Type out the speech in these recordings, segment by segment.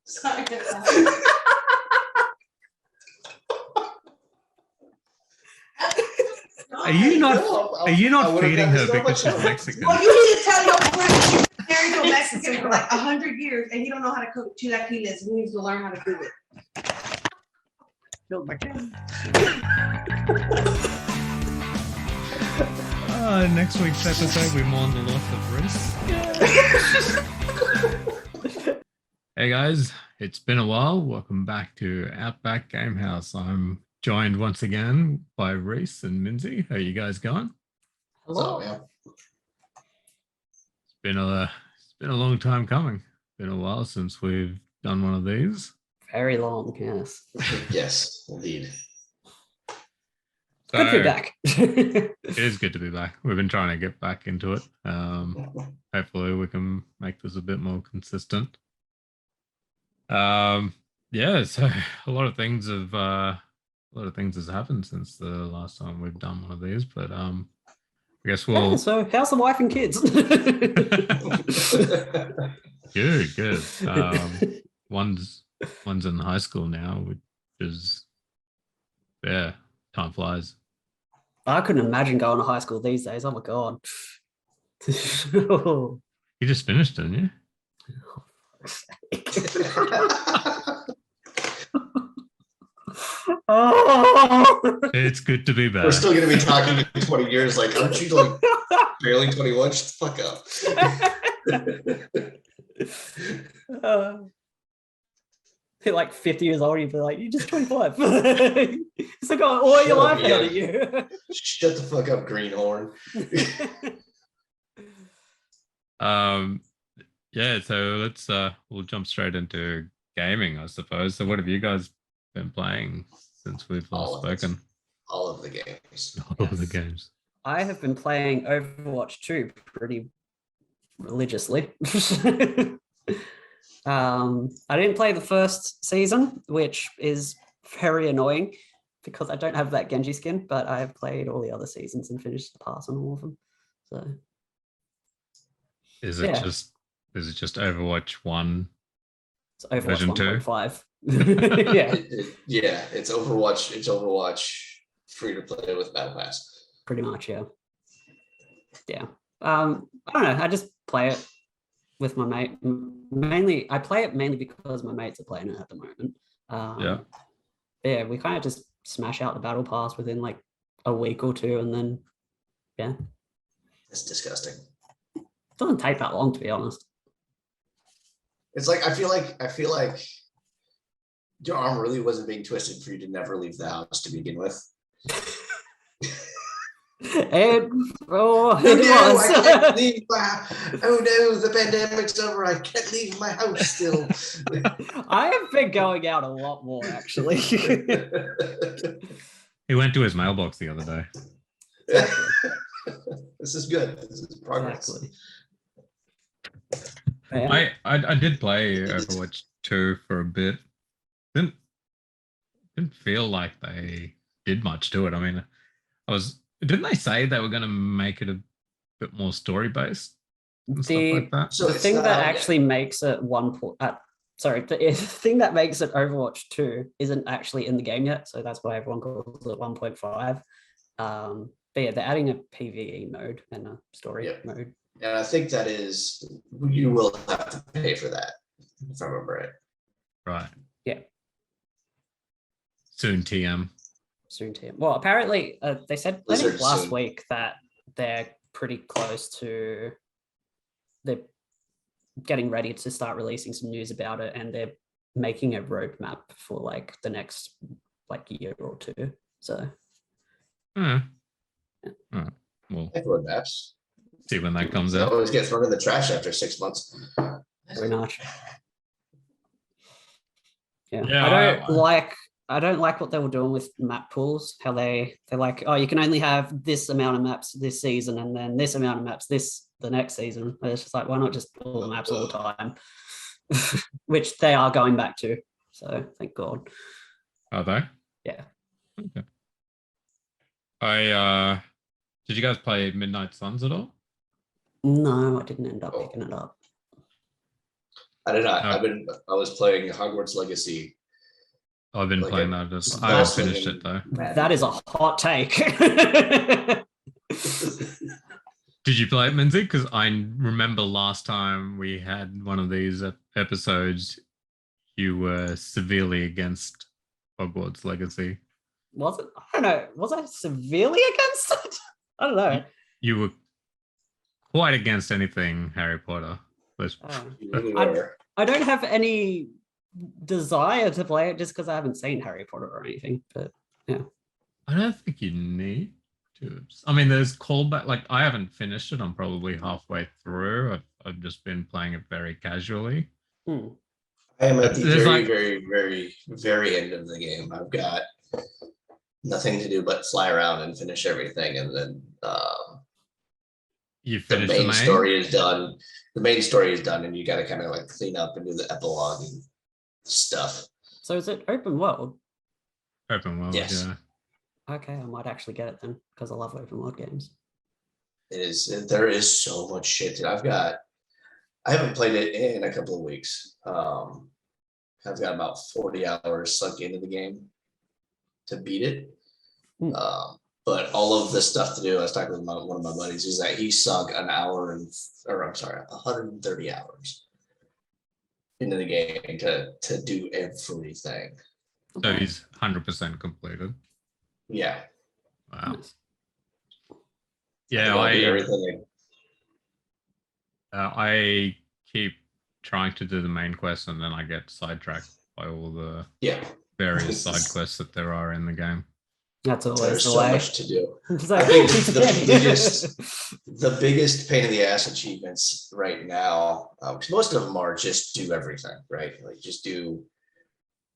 Sorry. Are you not feeding her because she's Mexican? Well, you need to tell your friend you're married to a Mexican for like 100 years and he don't know how to cook chilaquiles. He needs to learn how to do it. Next week's episode, we mourn the loss of Reese. Hey guys, it's been a while. Welcome back to Outback Gamehouse. I'm joined once again by Reese and Minzy. How you guys going? Hello, man. It's been a long time coming. Been a while since we've done one of these. Very long, yes. Yes, indeed. So, good to be back. It is good to be back. We've been trying to get back into it. Hopefully we can make this a bit more consistent. Yeah, so a lot of things has happened since the last time we've done one of these, but I guess we'll so how's the wife and kids? good. One's in high school now, which is time flies. I couldn't imagine going to high school these days. Oh my god. You just finished, didn't you? Oh. It's good to be back. We're still going to be talking in 20 years. Like, aren't you like barely 21? Shut the fuck up. You're like 50 years old, you'd be like, you're just 25. Still got all your life ahead of you. Shut the fuck up, greenhorn. Yeah, so let's we'll jump straight into gaming, I suppose. So what have you guys been playing since we've last spoken? All of the games. All of the games. I have been playing Overwatch 2 pretty religiously. I didn't play the first season, which is very annoying because I don't have that Genji skin, but I have played all the other seasons and finished the pass on all of them. So is it just Overwatch 1? It's Overwatch version 1.5. Yeah, it's Overwatch. It's Overwatch free to play with Battle Pass. Pretty much, yeah. I don't know. I just play it with my mate. I play it mainly because my mates are playing it at the moment. Yeah, we kind of just smash out the battle pass within like a week or two, and then It's disgusting. It doesn't take that long, to be honest. It's like I feel like your arm really wasn't being twisted for you to never leave the house to begin with. It was. I can't leave oh no, the pandemic's over. I can't leave my house still. I have been going out a lot more, actually. He went to his mailbox the other day. This is good. This is progress. Exactly. I did play Overwatch 2 for a bit. Didn't feel like they did much to it. I mean, didn't they say they were going to make it a bit more story based and stuff like that? So the thing that actually makes it the thing that makes it Overwatch 2 isn't actually in the game yet, so that's why everyone calls it 1.5. But yeah, they're adding a PvE mode and a story mode. And I think that is, you will have to pay for that, if I remember right. Right. Yeah. Soon TM. Well, apparently they said I think last soon. week that they're pretty close to, they're getting ready to start releasing some news about it, and they're making a roadmap for like the next like year or two. So Well, Roadmaps. see when that comes They out. always get thrown in the trash after 6 months. very much. Yeah. Yeah, I don't like what they were doing with map pools, how they're like, oh, you can only have this amount of maps this season and then this amount of maps the next season. And it's just like, why not just all the maps all the time? Which they are going back to. So thank God. Are they? Yeah. Okay. Did you guys play Midnight Suns at all? No, I didn't end up picking it up. I did not. No. I was playing Hogwarts Legacy. I've been Like playing a that. I haven't wrestling finished it though. That is a hot take. Did you play it, Minzy? Because I remember last time we had one of these episodes, you were severely against Hogwarts Legacy. Was it? I don't know. Was I severely against it? I don't know. You were quite against anything Harry Potter. You really were. I don't have any desire to play it just because I haven't seen Harry Potter or anything. But yeah, I don't think you need to. I mean, there's callback. Like, I haven't finished it. I'm probably halfway through. I've just been playing it very casually. I am at the There's very, like- very, very, very end of the game. I've got nothing to do but fly around and finish everything, and then You the finished main story is done. The main story is done, and you got to kind of like clean up and do the epilogue and stuff. so is it open world? Open world, Yes. yeah. Okay, I might actually get it then because I love open world games. It is. There is so much shit. I haven't played it in a couple of weeks. I've got about 40 hours sunk into the game to beat it. Hmm. But all of the stuff to do, I was talking with one of my buddies, is that he sunk 130 hours into the game to do everything. So he's 100% completed. Yeah. Wow. Nice. Yeah, I'll do everything. I keep trying to do the main quest and then I get sidetracked by all the Yeah. various side quests that there are in the game. That's always There's the so way. much to do. It's I like, think it's the okay. biggest pain in the ass achievements right now, because most of them are just do everything, right? Like just do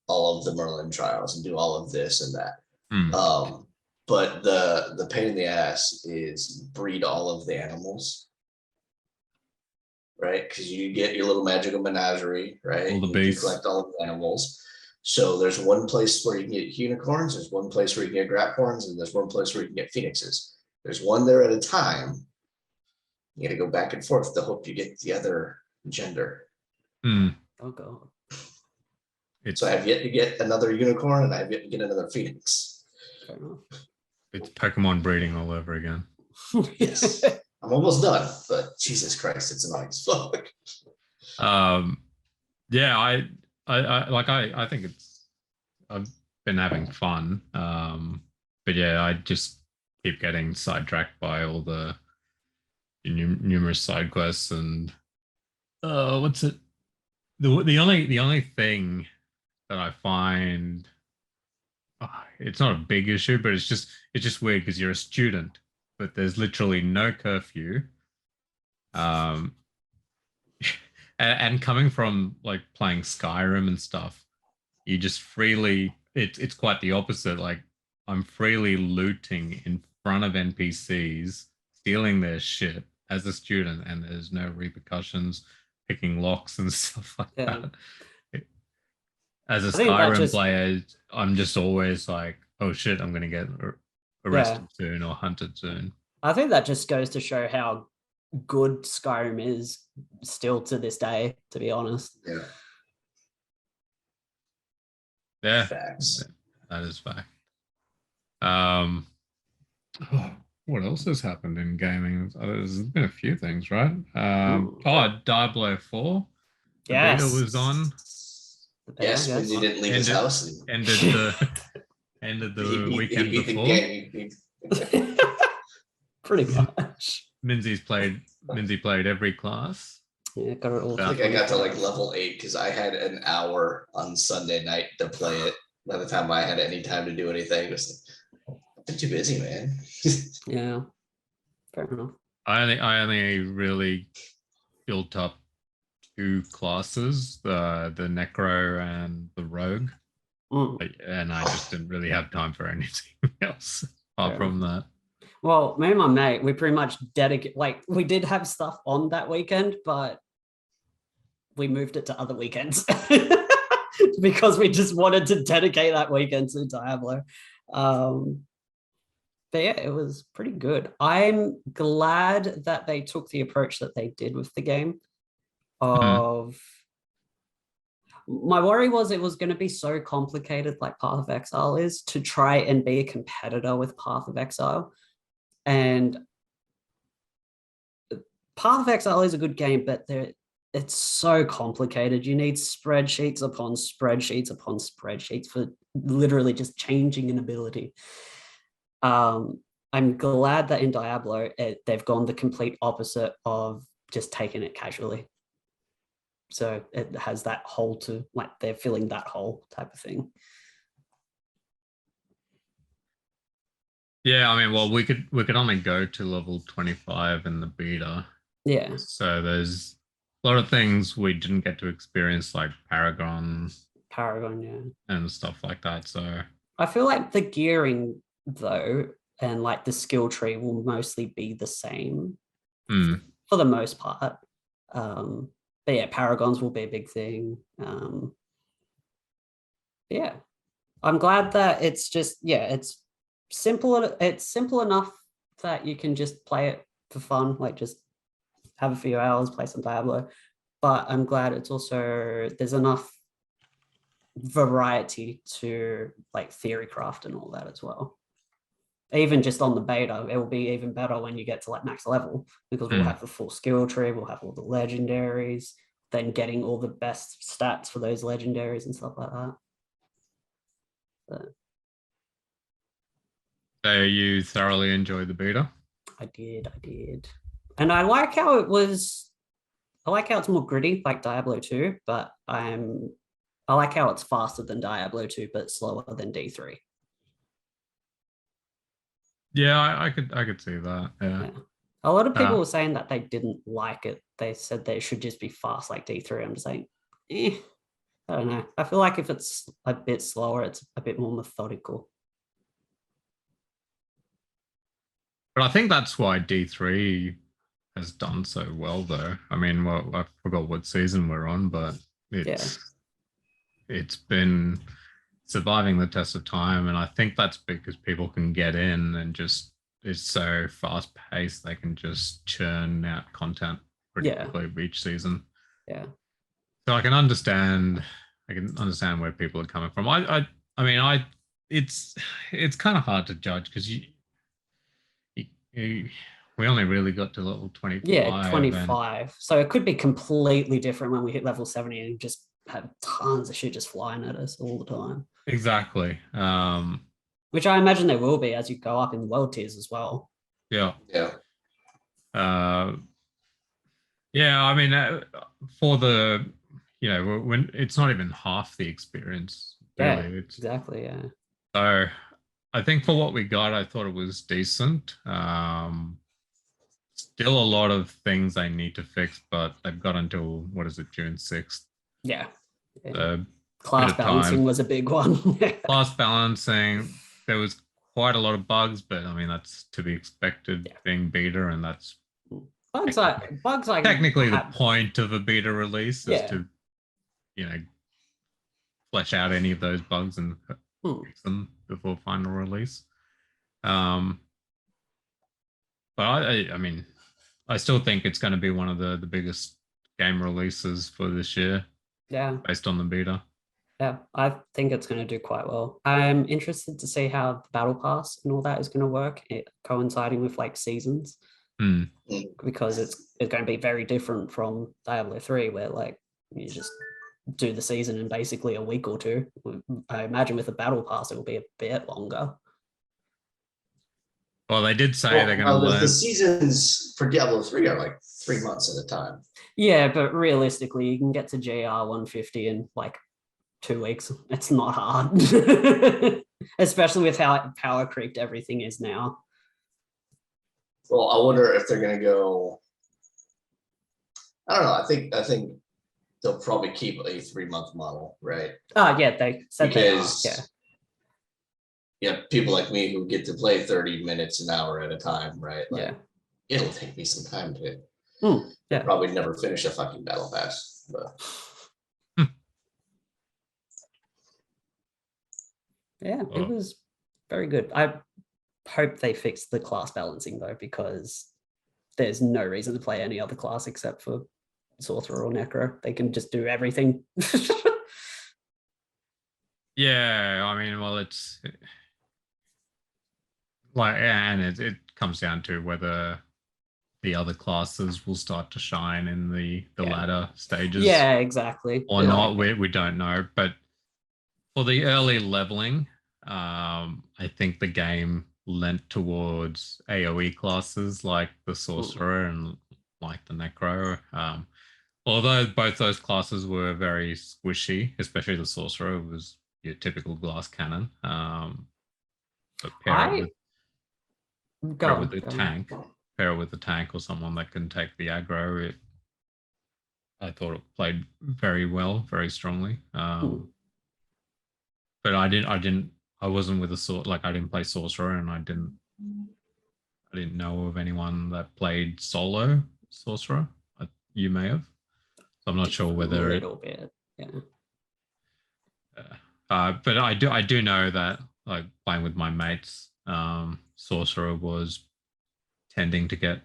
all of the Merlin trials and do all of this and that. Hmm. But the pain in the ass is breed all of the animals, right? Because you get your little magical menagerie, right? All the You beasts. collect all of the animals. So there's one place where you can get unicorns, there's one place where you can get graphorns, and there's one place where you can get phoenixes. There's one there at a time. You got to go back and forth to hope you get the other gender. Hmm. Oh god. It's So I have yet to get another unicorn, and I have yet to get another phoenix. Fair enough. it's Pokemon breeding all over again. Yes, I'm almost done, but Jesus Christ, it's annoying as fuck. Yeah, I think I've been having fun. But yeah, I just keep getting sidetracked by all the numerous side quests and what's it? The only thing that I find it's not a big issue, but it's just weird because you're a student, but there's literally no curfew. And coming from like playing Skyrim and stuff, you just freely it's quite the opposite. Like I'm freely looting in front of NPCs, stealing their shit as a student, and there's no repercussions, picking locks and stuff like Yeah. that. As a I think that Skyrim just- player, I'm just always like, oh shit, I'm gonna get arrested soon or hunted soon. I think that just goes to show how good Skyrim is still to this day, to be honest. Yeah, Yeah, facts. that is fact. What else has happened in gaming? There's been a few things, right? Diablo 4. The Yes. beta was on. The beta, Yes, because he didn't leave his Ended- house. And Ended he the beat weekend the before. game. Pretty much. Minzy played every class. Yeah, got it all. I think I got to like level 8 because I had an hour on Sunday night to play it. By the time I had any time to do anything, it was like, I'm too busy, man. Yeah, fair enough. I only really built up 2 classes, the Necro and the Rogue. And I just didn't really have time for anything else apart from that. Well, me and my mate, we pretty much we did have stuff on that weekend, but we moved it to other weekends because we just wanted to dedicate that weekend to Diablo. But yeah, it was pretty good. I'm glad that they took the approach that they did with the game of My worry was it was going to be so complicated, like Path of Exile is, to try and be a competitor with Path of Exile. And Path of Exile is a good game, but it's so complicated. You need spreadsheets upon spreadsheets upon spreadsheets for literally just changing an ability. I'm glad that in Diablo, they've gone the complete opposite of just taking it casually. So it has that hole to, like, they're filling that hole type of thing. Yeah, I mean, well, we could only go to level 25 in the beta. Yeah. So there's a lot of things we didn't get to experience, like Paragon Yeah. and stuff like that. So I feel like the gearing, though, and like the skill tree will mostly be the same for the most part. But yeah, Paragons will be a big thing. Yeah, I'm glad that it's just, yeah, it's simple. It's simple enough that you can just play it for fun, like just have a few hours, play some Diablo. But I'm glad it's also, there's enough variety to like theory craft and all that as well. Even just on the beta, it will be even better when you get to like max level, because we'll have the full skill tree, we'll have all the legendaries, then getting all the best stats for those legendaries and stuff like that. So you thoroughly enjoyed the beta? I did. And I like how it's more gritty like Diablo 2, but I like how it's faster than Diablo 2, but slower than D3. Yeah, I could see that. Yeah. A lot of people were saying that they didn't like it. They said they should just be fast like D3. I'm just saying, I don't know. I feel like if it's a bit slower, it's a bit more methodical. But I think that's why D3 has done so well, though. I mean, well, I forgot what season we're on, but it's been surviving the test of time, and I think that's because people can get in and just, it's so fast paced, they can just churn out content pretty quickly each season. Yeah. So I can understand where people are coming from. I mean, it's kind of hard to judge because we only really got to level 25. Yeah, 25. So it could be completely different when we hit level 70 and just have tons of shit just flying at us all the time. Exactly. Which I imagine there will be as you go up in world tiers as well. Yeah. Yeah. Yeah, I mean, for the, when it's not even half the experience, really. Yeah, exactly, yeah. So I think for what we got, I thought it was decent. Still a lot of things they need to fix, but they've got until, what is it, June 6th? Yeah. So class balancing was a big one. Class balancing, there was quite a lot of bugs, but I mean, that's to be expected being beta, and that's bugs like technically the point of a beta release is to, flesh out any of those bugs and fix them before final release. But I mean, I still think it's going to be one of the biggest game releases for this year. Yeah. Based on the beta. Yeah, I think it's going to do quite well. I'm interested to see how the battle pass and all that is going to work, coinciding with like seasons, because it's going to be very different from Diablo 3, where like you just do the season in basically a week or two. I imagine with the battle pass it will be a bit longer. Well, they did say they're going to learn. The seasons for Diablo 3 are like 3 months at a time. Yeah, but realistically, you can get to GR 150 in like 2 weeks. It's not hard, especially with how power creeped everything is now. Well, I wonder if they're going to go. I don't know. I think they'll probably keep a 3-month model, right? Oh yeah, they said because they are, yeah, people like me who get to play 30 minutes an hour at a time, right? Like, it'll take me some time to probably never finish a fucking battle pass, but. Yeah, it was very good. I hope they fix the class balancing though, because there's no reason to play any other class except for Sorcerer or Necro. They can just do everything. Yeah, I mean, well, it's like, and it comes down to whether the other classes will start to shine in the Yeah. latter stages Yeah, exactly. or Like, not. We don't know, but for the early leveling, I think the game lent towards AoE classes like the sorcerer and like the necro. Although both those classes were very squishy, especially the sorcerer was your typical glass cannon. But I pair go it with on, the go on. tank, pair it with the tank or someone that can take the aggro. I thought it played very well, very strongly. But I wasn't with a sort like I didn't play sorcerer, and I didn't know of anyone that played solo sorcerer. You may have, so I'm not sure A whether it. little bit. Yeah. But I do know that like playing with my mates, sorcerer was tending to get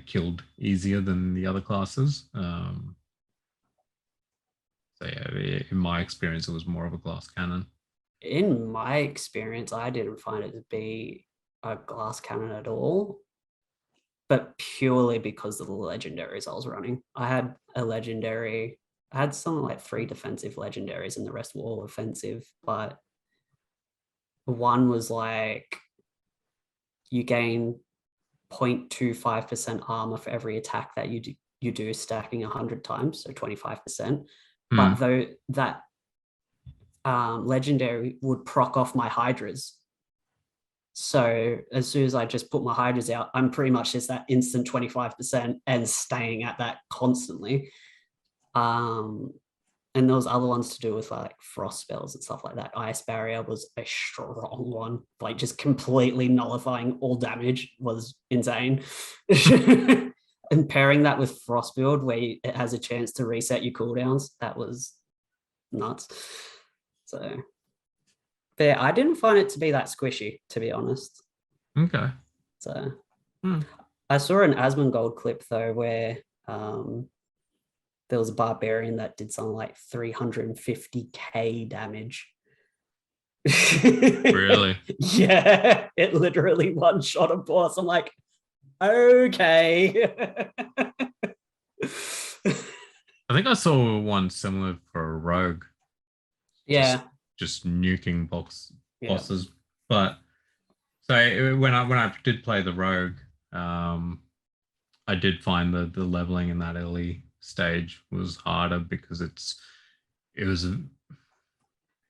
killed easier than the other classes. So yeah, in my experience, it was more of a glass cannon. In my experience, I didn't find it to be a glass cannon at all, but purely because of the legendaries I was running. I had a legendary, I had something like 3 defensive legendaries and the rest were all offensive, but one was like you gain 0.25% armor for every attack that you do stacking 100 times, so 25%. But though that legendary would proc off my hydras. So as soon as I just put my hydras out, I'm pretty much just that instant 25% and staying at that constantly. And there was other ones to do with like frost spells and stuff like that. Ice barrier was a strong one, like just completely nullifying all damage was insane. And pairing that with frost build where it has a chance to reset your cooldowns, that was nuts. So yeah, I didn't find it to be that squishy, to be honest. Okay. So I saw an Asmongold clip though where there was a barbarian that did something like 350k damage. Really? Yeah, it literally one shot a boss. I'm like, okay. I think I saw one similar for a rogue. Yeah. Just nuking bosses. But so when I did play the rogue, I did find the leveling in that early stage was harder because it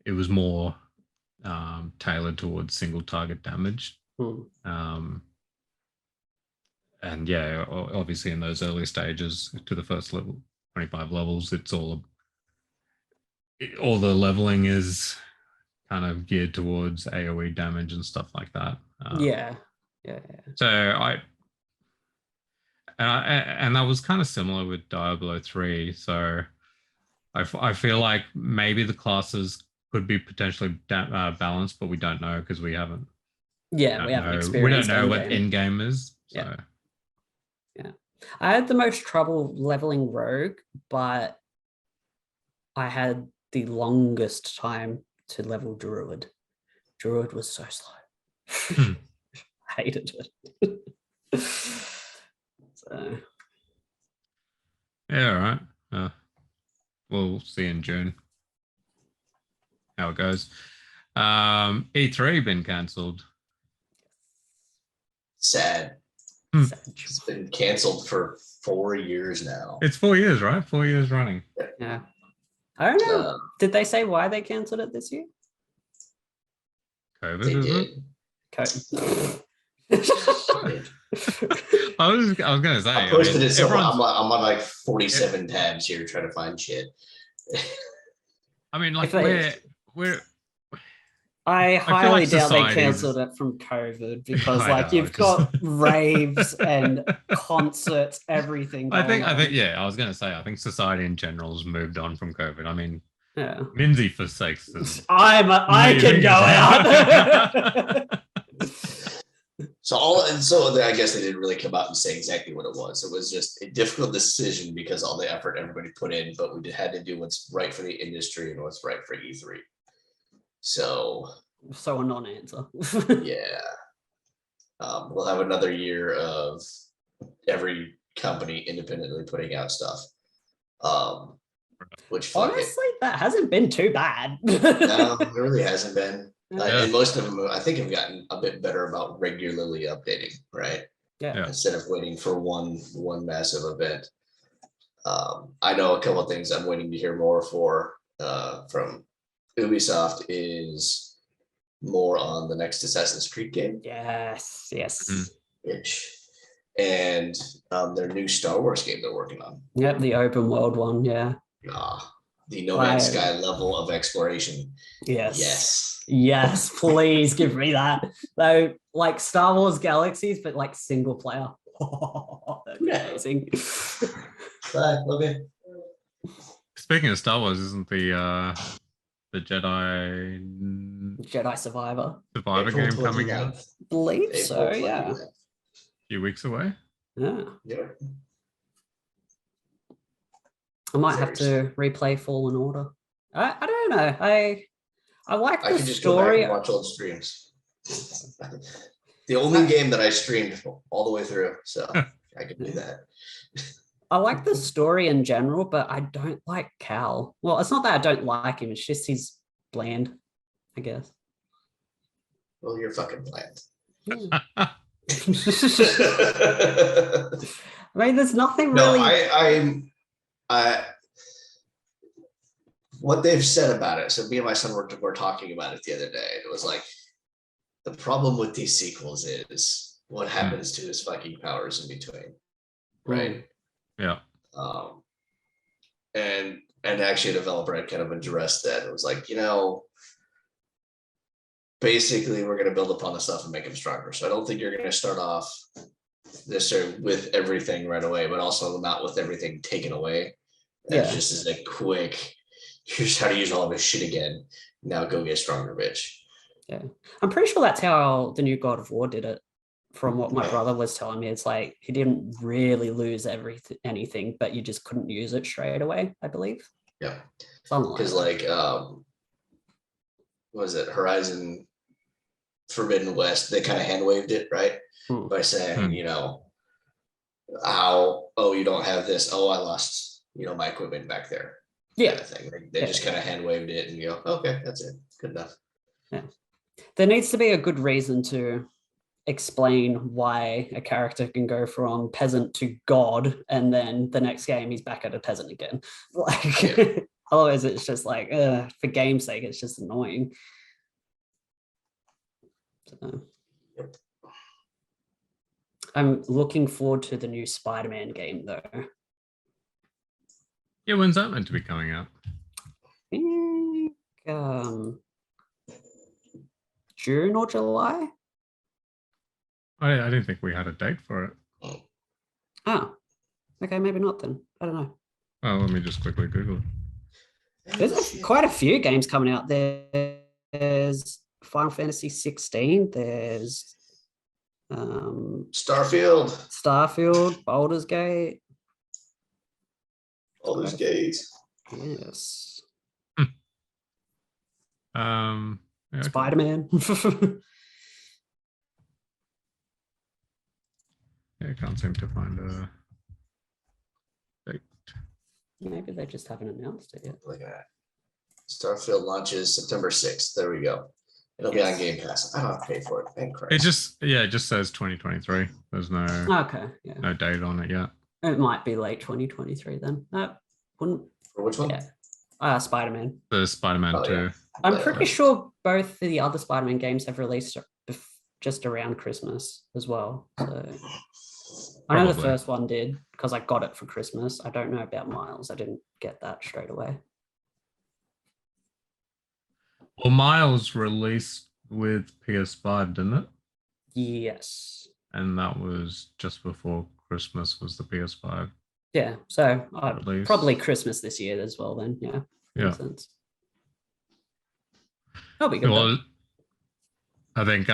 was more tailored towards single target damage. And yeah, obviously in those early stages to the first level, 25 levels, it's all the leveling is kind of geared towards AoE damage and stuff like that. Yeah. So and that was kind of similar with Diablo 3. So I feel like maybe the classes could be potentially balanced, but we don't know because we haven't. Yeah, we haven't experienced. We don't know what end game is. So. Yeah. I had the most trouble leveling rogue, but I had the longest time to level druid. Druid was so slow. I hated it. So yeah, all right. We'll see in June how it goes. E3 been cancelled. Sad. It's been canceled for 4 years now. It's 4 years, right? 4 years running. Yeah. I don't know. Did they say why they cancelled it this year? COVID. They did. I was gonna say. I posted it somewhere. I'm on like 47 tabs here trying to find shit. I mean, like we're. I highly doubt they cancelled it from COVID because, like, you've got raves and concerts, everything. I think, yeah. I was gonna say, I think society in general has moved on from COVID. I mean, yeah. Minzy forsakes this. I can go out. So I guess they didn't really come out and say exactly what it was. It was just a difficult decision because all the effort everybody put in, but we had to do what's right for the industry and what's right for E3. So So a non-answer. yeah, we'll have another year of every company independently putting out stuff. Which fuck it. Honestly, that hasn't been too bad. No, it really hasn't been. Yeah. And most of them, I think, have gotten a bit better about regularly updating, right? Yeah. Instead of waiting for one massive event. I know a couple of things I'm waiting to hear more from Ubisoft is more on the next Assassin's Creed game, Yes. Mhm. and their new Star Wars game they're working on. Yep, the open world one. Yeah. The No Man's Wow. Sky level of exploration. Yes. Yes, please give me that. Though, like Star Wars Galaxies, but like single player. That'd be amazing. Bye. Okay. Speaking of Star Wars, isn't the Jedi Jedi Survivor. Survivor April game coming out 29th. Believe so, April yeah. 29th. a few weeks away? Yeah. Yeah. I might have to replay Fallen Order. I don't know. I like I the can just go back story. and watch old streams. The only game that I streamed all the way through, so I can do that. I like the story in general, but I don't like Cal. Well, it's not that I don't like him, it's just he's bland, I guess. Well, you're fucking bland. Yeah. I mean, there's nothing No, really. I what they've said about it. So me and my son were talking about it the other day. It was like the problem with these sequels is what happens to his fucking powers in between, right? Yeah. And actually a developer had kind of addressed that. It was like, basically we're going to build upon the stuff and make them stronger. So I don't think you're going to start off necessarily with everything right away, but also not with everything taken away. That's just as a quick, here's how to use all of his shit again. Now go get stronger, bitch. Yeah, I'm pretty sure that's how the new God of War did it. From what my brother was telling me, it's like he didn't really lose anything, but you just couldn't use it straight away, I believe. Yeah, because what was it, Horizon Forbidden West? They kind of hand waved it, right? By saying, you don't have this. Oh, I lost, my equipment back there. Yeah, kind of thing. They just kind of hand waved it and go, okay, that's it, good enough. Yeah, there needs to be a good reason to explain why a character can go from peasant to god, and then the next game he's back at a peasant again. Like, otherwise it's just like, for game's sake, it's just annoying. So, I'm looking forward to the new Spider-Man game, though. Yeah, when's that meant to be coming out? I think, June or July. I didn't think we had a date for it. Oh, okay, maybe not then. I don't know. Oh, let me just quickly Google it. There's quite a few games coming out. There's Final Fantasy 16. There's Starfield, Baldur's Gate. Yes. Yeah, okay. Spider-Man. Yeah, I can't seem to find a date. Maybe they just haven't announced it yet. Look at that. Starfield launches September 6th. There we go. It'll be on Game Pass. I don't have to pay for it. Thank Christ. It just says 2023. There's no no date on it yet. It might be late 2023 then. Wouldn't. For which one? Yeah. Spider-Man. The Spider-Man 2. Yeah. I'm pretty sure both the other Spider-Man games have released just around Christmas as well. So I know the first one did because I got it for Christmas. I don't know about Miles. I didn't get that straight away. Well, Miles released with PS5, didn't it? Yes. And that was just before Christmas was the PS5. Yeah, so release. Probably Christmas this year as well then. Yeah. Makes sense. That'll be good. Well, I think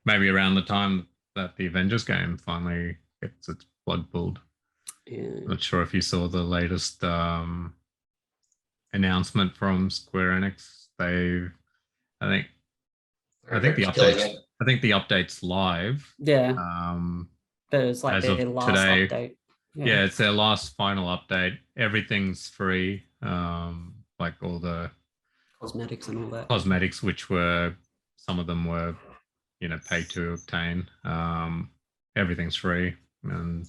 maybe around the time that the Avengers game finally gets its blood pulled. Yeah. Not sure if you saw the latest announcement from Square Enix I think They're the killing update's it. I think the update's live. Yeah, Um, but it was like as their of last today. update. yeah, it's their last final update. Everything's free. Like all the Cosmetics and all that. cosmetics, which were some of them were, pay to obtain. Everything's free, and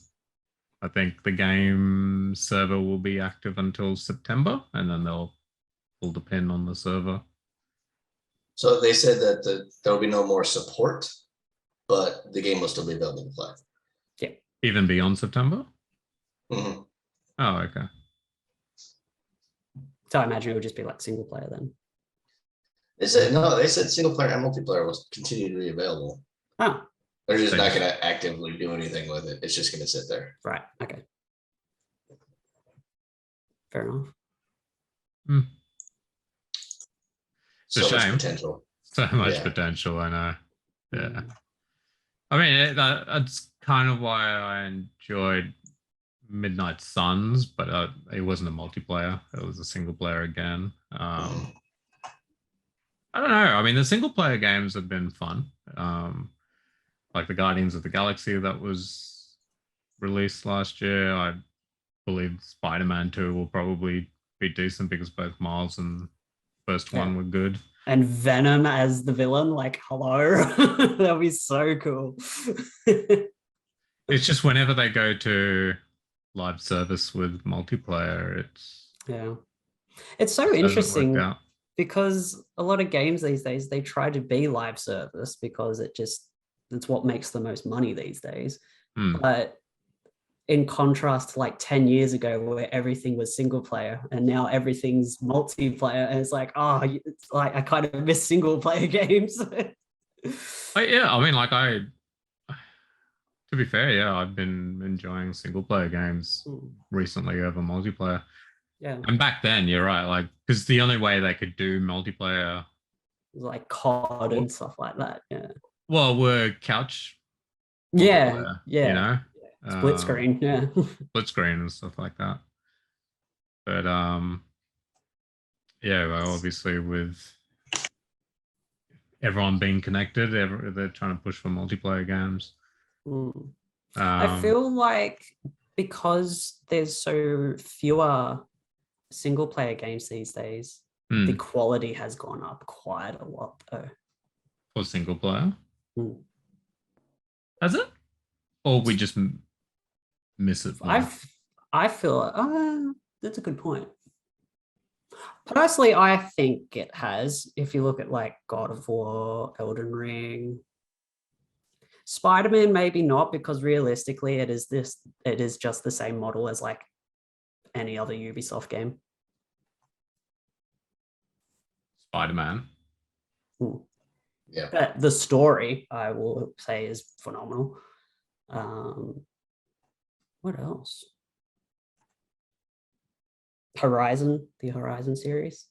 I think the game server will be active until September, and then they'll pull the pin on the server. So they said that there will be no more support, but the game will still be available to play. Even beyond September? Mhm. Oh, okay. So I imagine it would just be like single player then. They said no. They said single player and multiplayer will continue to be available. Oh, They're just They not just- going to actively do anything with it. It's just going to sit there. right. Okay. Fair enough. It's a So much shame. potential. So much Yeah. potential, I know. Yeah. Mm. I mean, that's kind of why I enjoyed Midnight Suns, but it wasn't a multiplayer. It was a single player again. Mhm. I don't know. I mean, the single player games have been fun. Like the Guardians of the Galaxy that was released last year. I believe Spider-Man 2 will probably be decent because both Miles and first one were good. And Venom as the villain, like, hello. That'd be so cool. It's just whenever they go to live service with multiplayer, Yeah. It's so doesn't work interesting out. because a lot of games these days, they try to be live service because it's what makes the most money these days. But in contrast to like 10 years ago where everything was single player and now everything's multiplayer, and it's like, it's like I kind of miss single player games. Yeah, I mean, like to be fair, yeah, I've been enjoying single player games recently over multiplayer. Yeah. And back then, you're right, like, because the only way they could do multiplayer, Like COD and stuff like that. Yeah. well, were couch Yeah. multiplayer, Yeah. Split screen. Yeah. split screen and stuff like that. But yeah, well, obviously with everyone being connected, they're trying to push for multiplayer games. I feel like because there's so fewer single player games these days, the quality has gone up quite a lot though. For single player? Has it? Or we just miss it more? I feel that's a good point. Personally, I think it has. If you look at like God of War, Elden Ring, Spider-Man, maybe not, because realistically it is just the same model as like any other Ubisoft game. Spider-Man. Yeah. But the story, I will say, is phenomenal. What else? The Horizon series.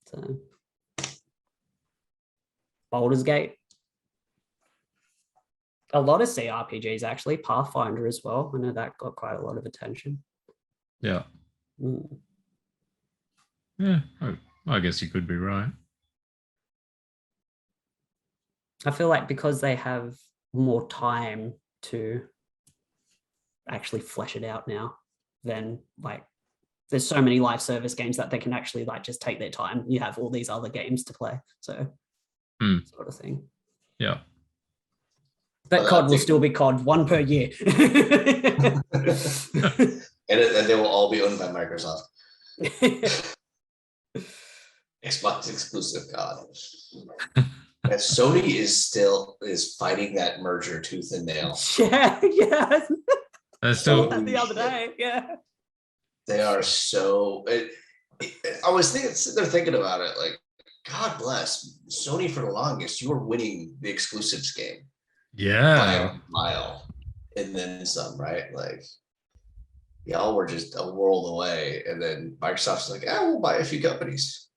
So, Baldur's Gate. A lot of CRPGs actually. Pathfinder as well. I know that got quite a lot of attention. Yeah. Yeah, I guess you could be right. I feel like because they have more time to actually flesh it out now, then like there's so many live service games that they can actually like just take their time. You have all these other games to play, so sort of thing. Yeah. But COD will still be COD, one per year. And they will all be owned by Microsoft. Xbox exclusive COD. And Sony is fighting that merger tooth and nail. Yeah. There's still The other day, yeah. They are so. I was sitting there thinking about it, like, God bless Sony for the longest. You were winning the exclusives game. By a mile, and then some, right? Like, y'all were just a world away, and then Microsoft's like, we'll buy a few companies.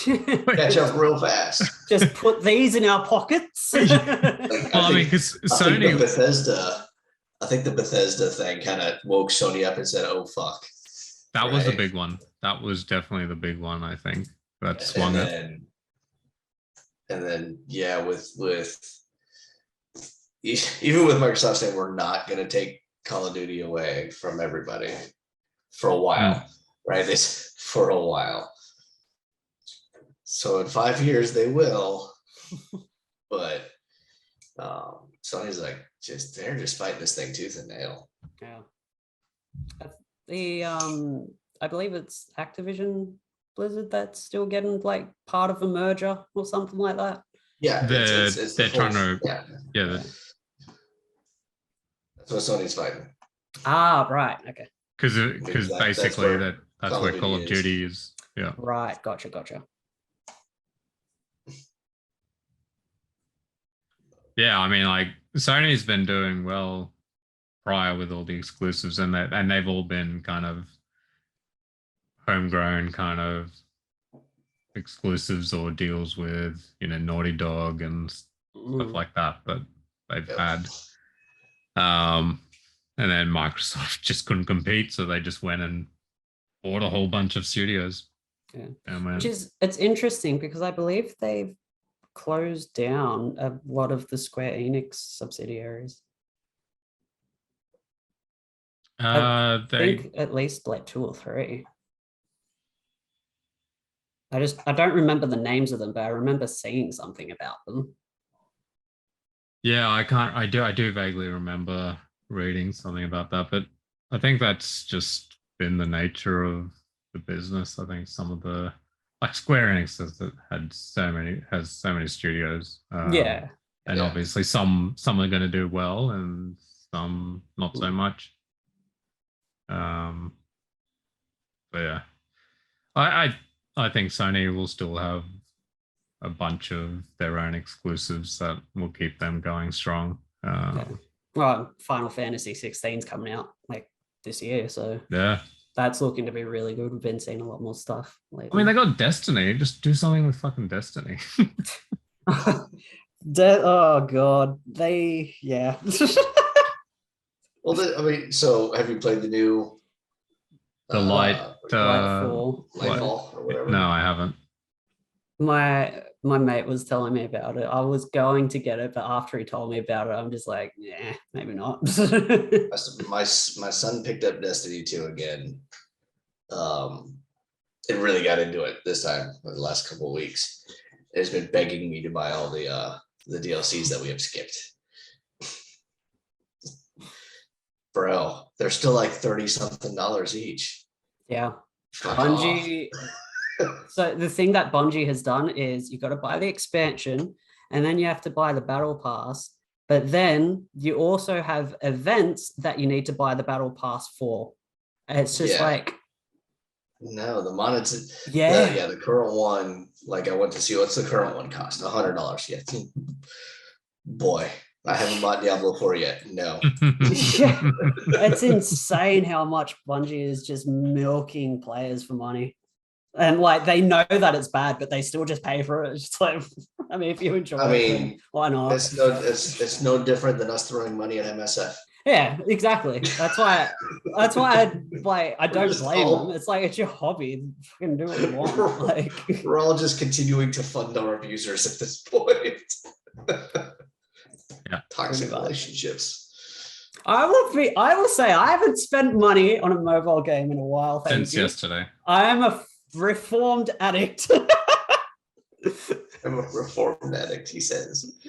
Catch up real fast. Just put these in our pockets. Like, well, I mean, because Sony. I think the Bethesda thing kind of woke Sony up and said, "Oh fuck." That was the big one. that was definitely the big one. I think that swung it. And then yeah, with even with Microsoft saying we're not going to take Call of Duty away from everybody for a while, right? It's for a while. So in 5 years they will, but Sony's like they're just fighting this thing tooth and nail. Yeah. The I believe it's Activision Blizzard that's still getting like part of a merger or something like that. Yeah, they're the trying whole- to yeah. That's what Sony's fighting. Ah, right. Okay. Because That's basically where that's where Call of Duty is. Yeah. Right. Gotcha. Yeah, I mean, like Sony's been doing well prior with all the exclusives, and they've all been kind of homegrown kind of exclusives or deals with Naughty Dog and stuff like that they've had. And then Microsoft just couldn't compete, so they just went and bought a whole bunch of studios. Yeah. Which is, it's interesting because I believe they've closed down a lot of the Square Enix subsidiaries. I think at least like 2 or 3. I don't remember the names of them, but I remember seeing something about them. Yeah, I do vaguely remember reading something about that, but I think that's just been the nature of the business. I think some of the Square Enix has so many studios. And obviously some are going to do well and some not so much. But yeah, I think Sony will still have a bunch of their own exclusives that will keep them going strong. Well, Final Fantasy 16 is coming out like this year, so yeah, that's looking to be really good. We've been seeing a lot more stuff lately. I mean, they got Destiny. Just do something with fucking Destiny. Oh god, yeah. Well, I mean, so have you played the new Lightfall or whatever? No, I haven't. My mate was telling me about it. I was going to get it, but after he told me about it, I'm just like, yeah, maybe not. My son picked up Destiny 2 again. It really got into it this time, the last couple of weeks. It's been begging me to buy all the DLCs that we have skipped. Bro, they're still like $30-something each. Yeah. Fuck Bungie. So the thing that Bungie has done is you got to buy the expansion and then you have to buy the battle pass. But then you also have events that you need to buy the battle pass for. And it's just like. No, the monetary. Yeah. The current one, like I went to see what's the current one cost? $100. Yeah. Boy, I haven't bought Diablo 4 yet. No. Yeah. It's insane how much Bungie is just milking players for money. And like they know that it's bad, but they still just pay for it. It's just like, I mean, if you enjoy it, why not? It's no different than us throwing money at MSF. Yeah, exactly. That's why I don't blame them. It's like it's your hobby. Fucking do what you want. Like we're all just continuing to fund our abusers at this point. Yeah. Toxic relationships. I will say I haven't spent money on a mobile game in a while. Since yesterday. I am a reformed addict. I'm a reformed addict, he says.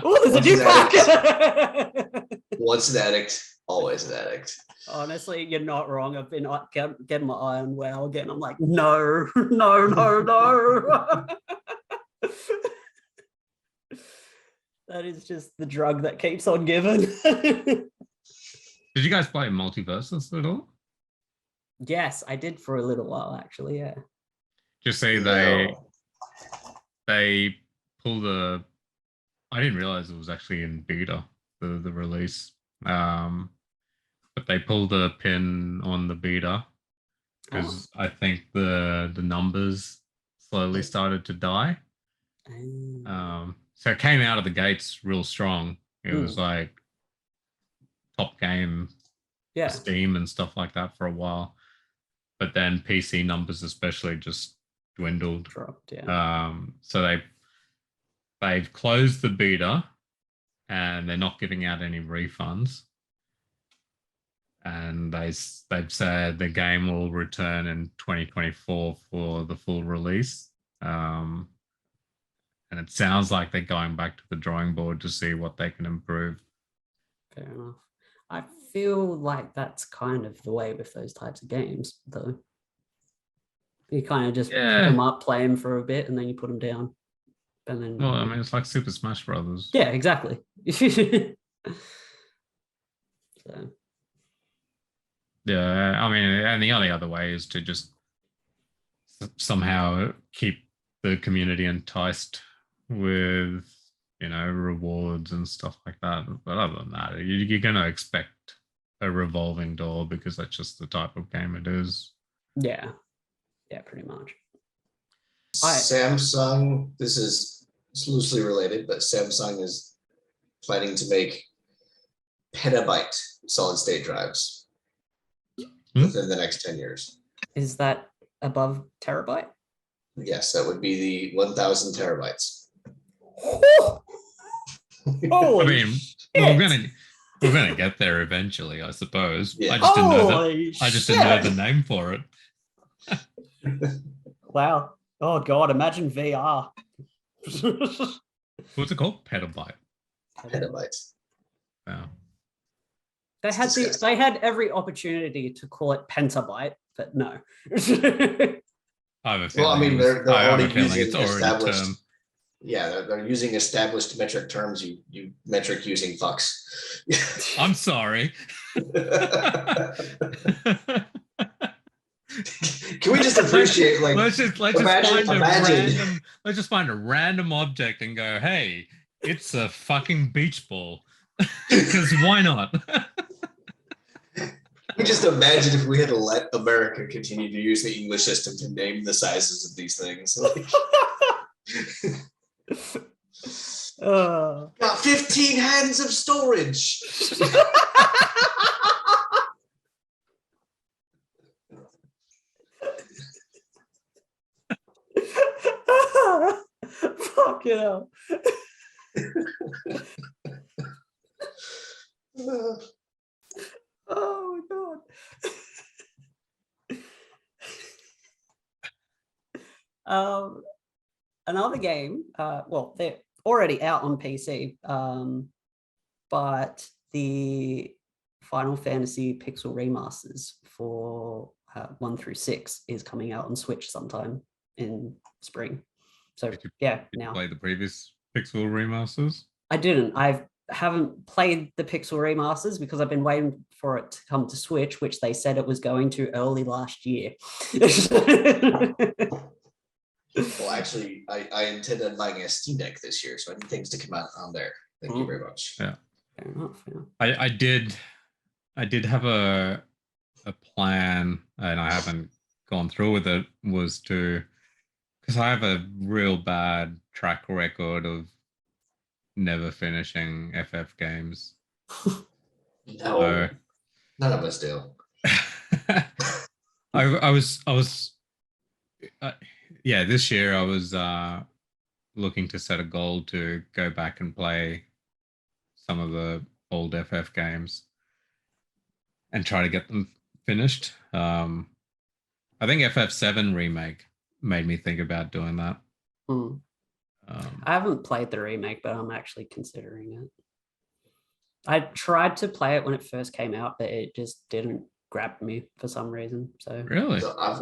Oh, there's a new pack. Once an addict, always an addict. Honestly, you're not wrong. I've been getting my eye on WoW again. I'm like, no. That is just the drug that keeps on giving. Did you guys play Multiversus at all? Yes, I did for a little while, actually. Yeah. Just say they pull the. I didn't realize it was actually in beta, the release. But they pulled the pin on the beta because I think the numbers slowly started to die. So it came out of the gates real strong. It was like top game, Steam and stuff like that for a while. but then PC numbers especially just dwindled. Dropped, yeah. So they've closed the beta, and they're not giving out any refunds. And they've said the game will return in 2024 for the full release. And it sounds like they're going back to the drawing board to see what they can improve. Fair enough. I feel like that's kind of the way with those types of games, though. You kind of just pick them up, play them for a bit, and then you put them down. And then, well, I mean, it's like Super Smash Brothers. Yeah, exactly. So. Yeah, I mean, and the only other way is to just somehow keep the community enticed with, rewards and stuff like that. But other than that, you're going to expect a revolving door because that's just the type of game it is. Yeah, pretty much. Samsung, it's loosely related, but Samsung is planning to make petabyte solid state drives within the next 10 years. Is that above terabyte? Yes, that would be the 1,000 terabytes. Oh, I mean, we're gonna get there eventually, I suppose. Yeah. I just didn't know the name for it. Wow. Oh God, imagine VR. What's it called? Petabyte. Petabytes. Wow. They had every opportunity to call it pentabyte, but no. I have a feeling. Well, I mean, they're already using it's already established. term. Yeah, they're using established metric terms. You metric using fucks. I'm sorry. Can we just appreciate let's just find a random object and go, hey, it's a fucking beach ball. Because why not? We just imagine if we had to let America continue to use the English system to name the sizes of these things. Got 15 hands of storage. Fuck it up. Oh my God. Another game, well, they're already out on PC, but the Final Fantasy Pixel remasters for 1 through 6 is coming out on Switch sometime in spring. So now Play the previous Pixel remasters. I didn't. I haven't played the Pixel remasters because I've been waiting for it to come to Switch, which they said it was going to early last year. Well, actually, I intend on buying a Steam Deck this year, so I need things to come out on there. Thank you very much. Yeah. Fair enough, yeah. I did have a plan, and I haven't gone through with it, was to, because I have a real bad track record of never finishing FF games. No, So, none of us do. I was this year I was looking to set a goal to go back and play some of the old FF games and try to get them finished. I think FF7 remake made me think about doing that. I haven't played the remake, but I'm actually considering it. I tried to play it when it first came out, but it just didn't grab me for some reason. So Really? So I'm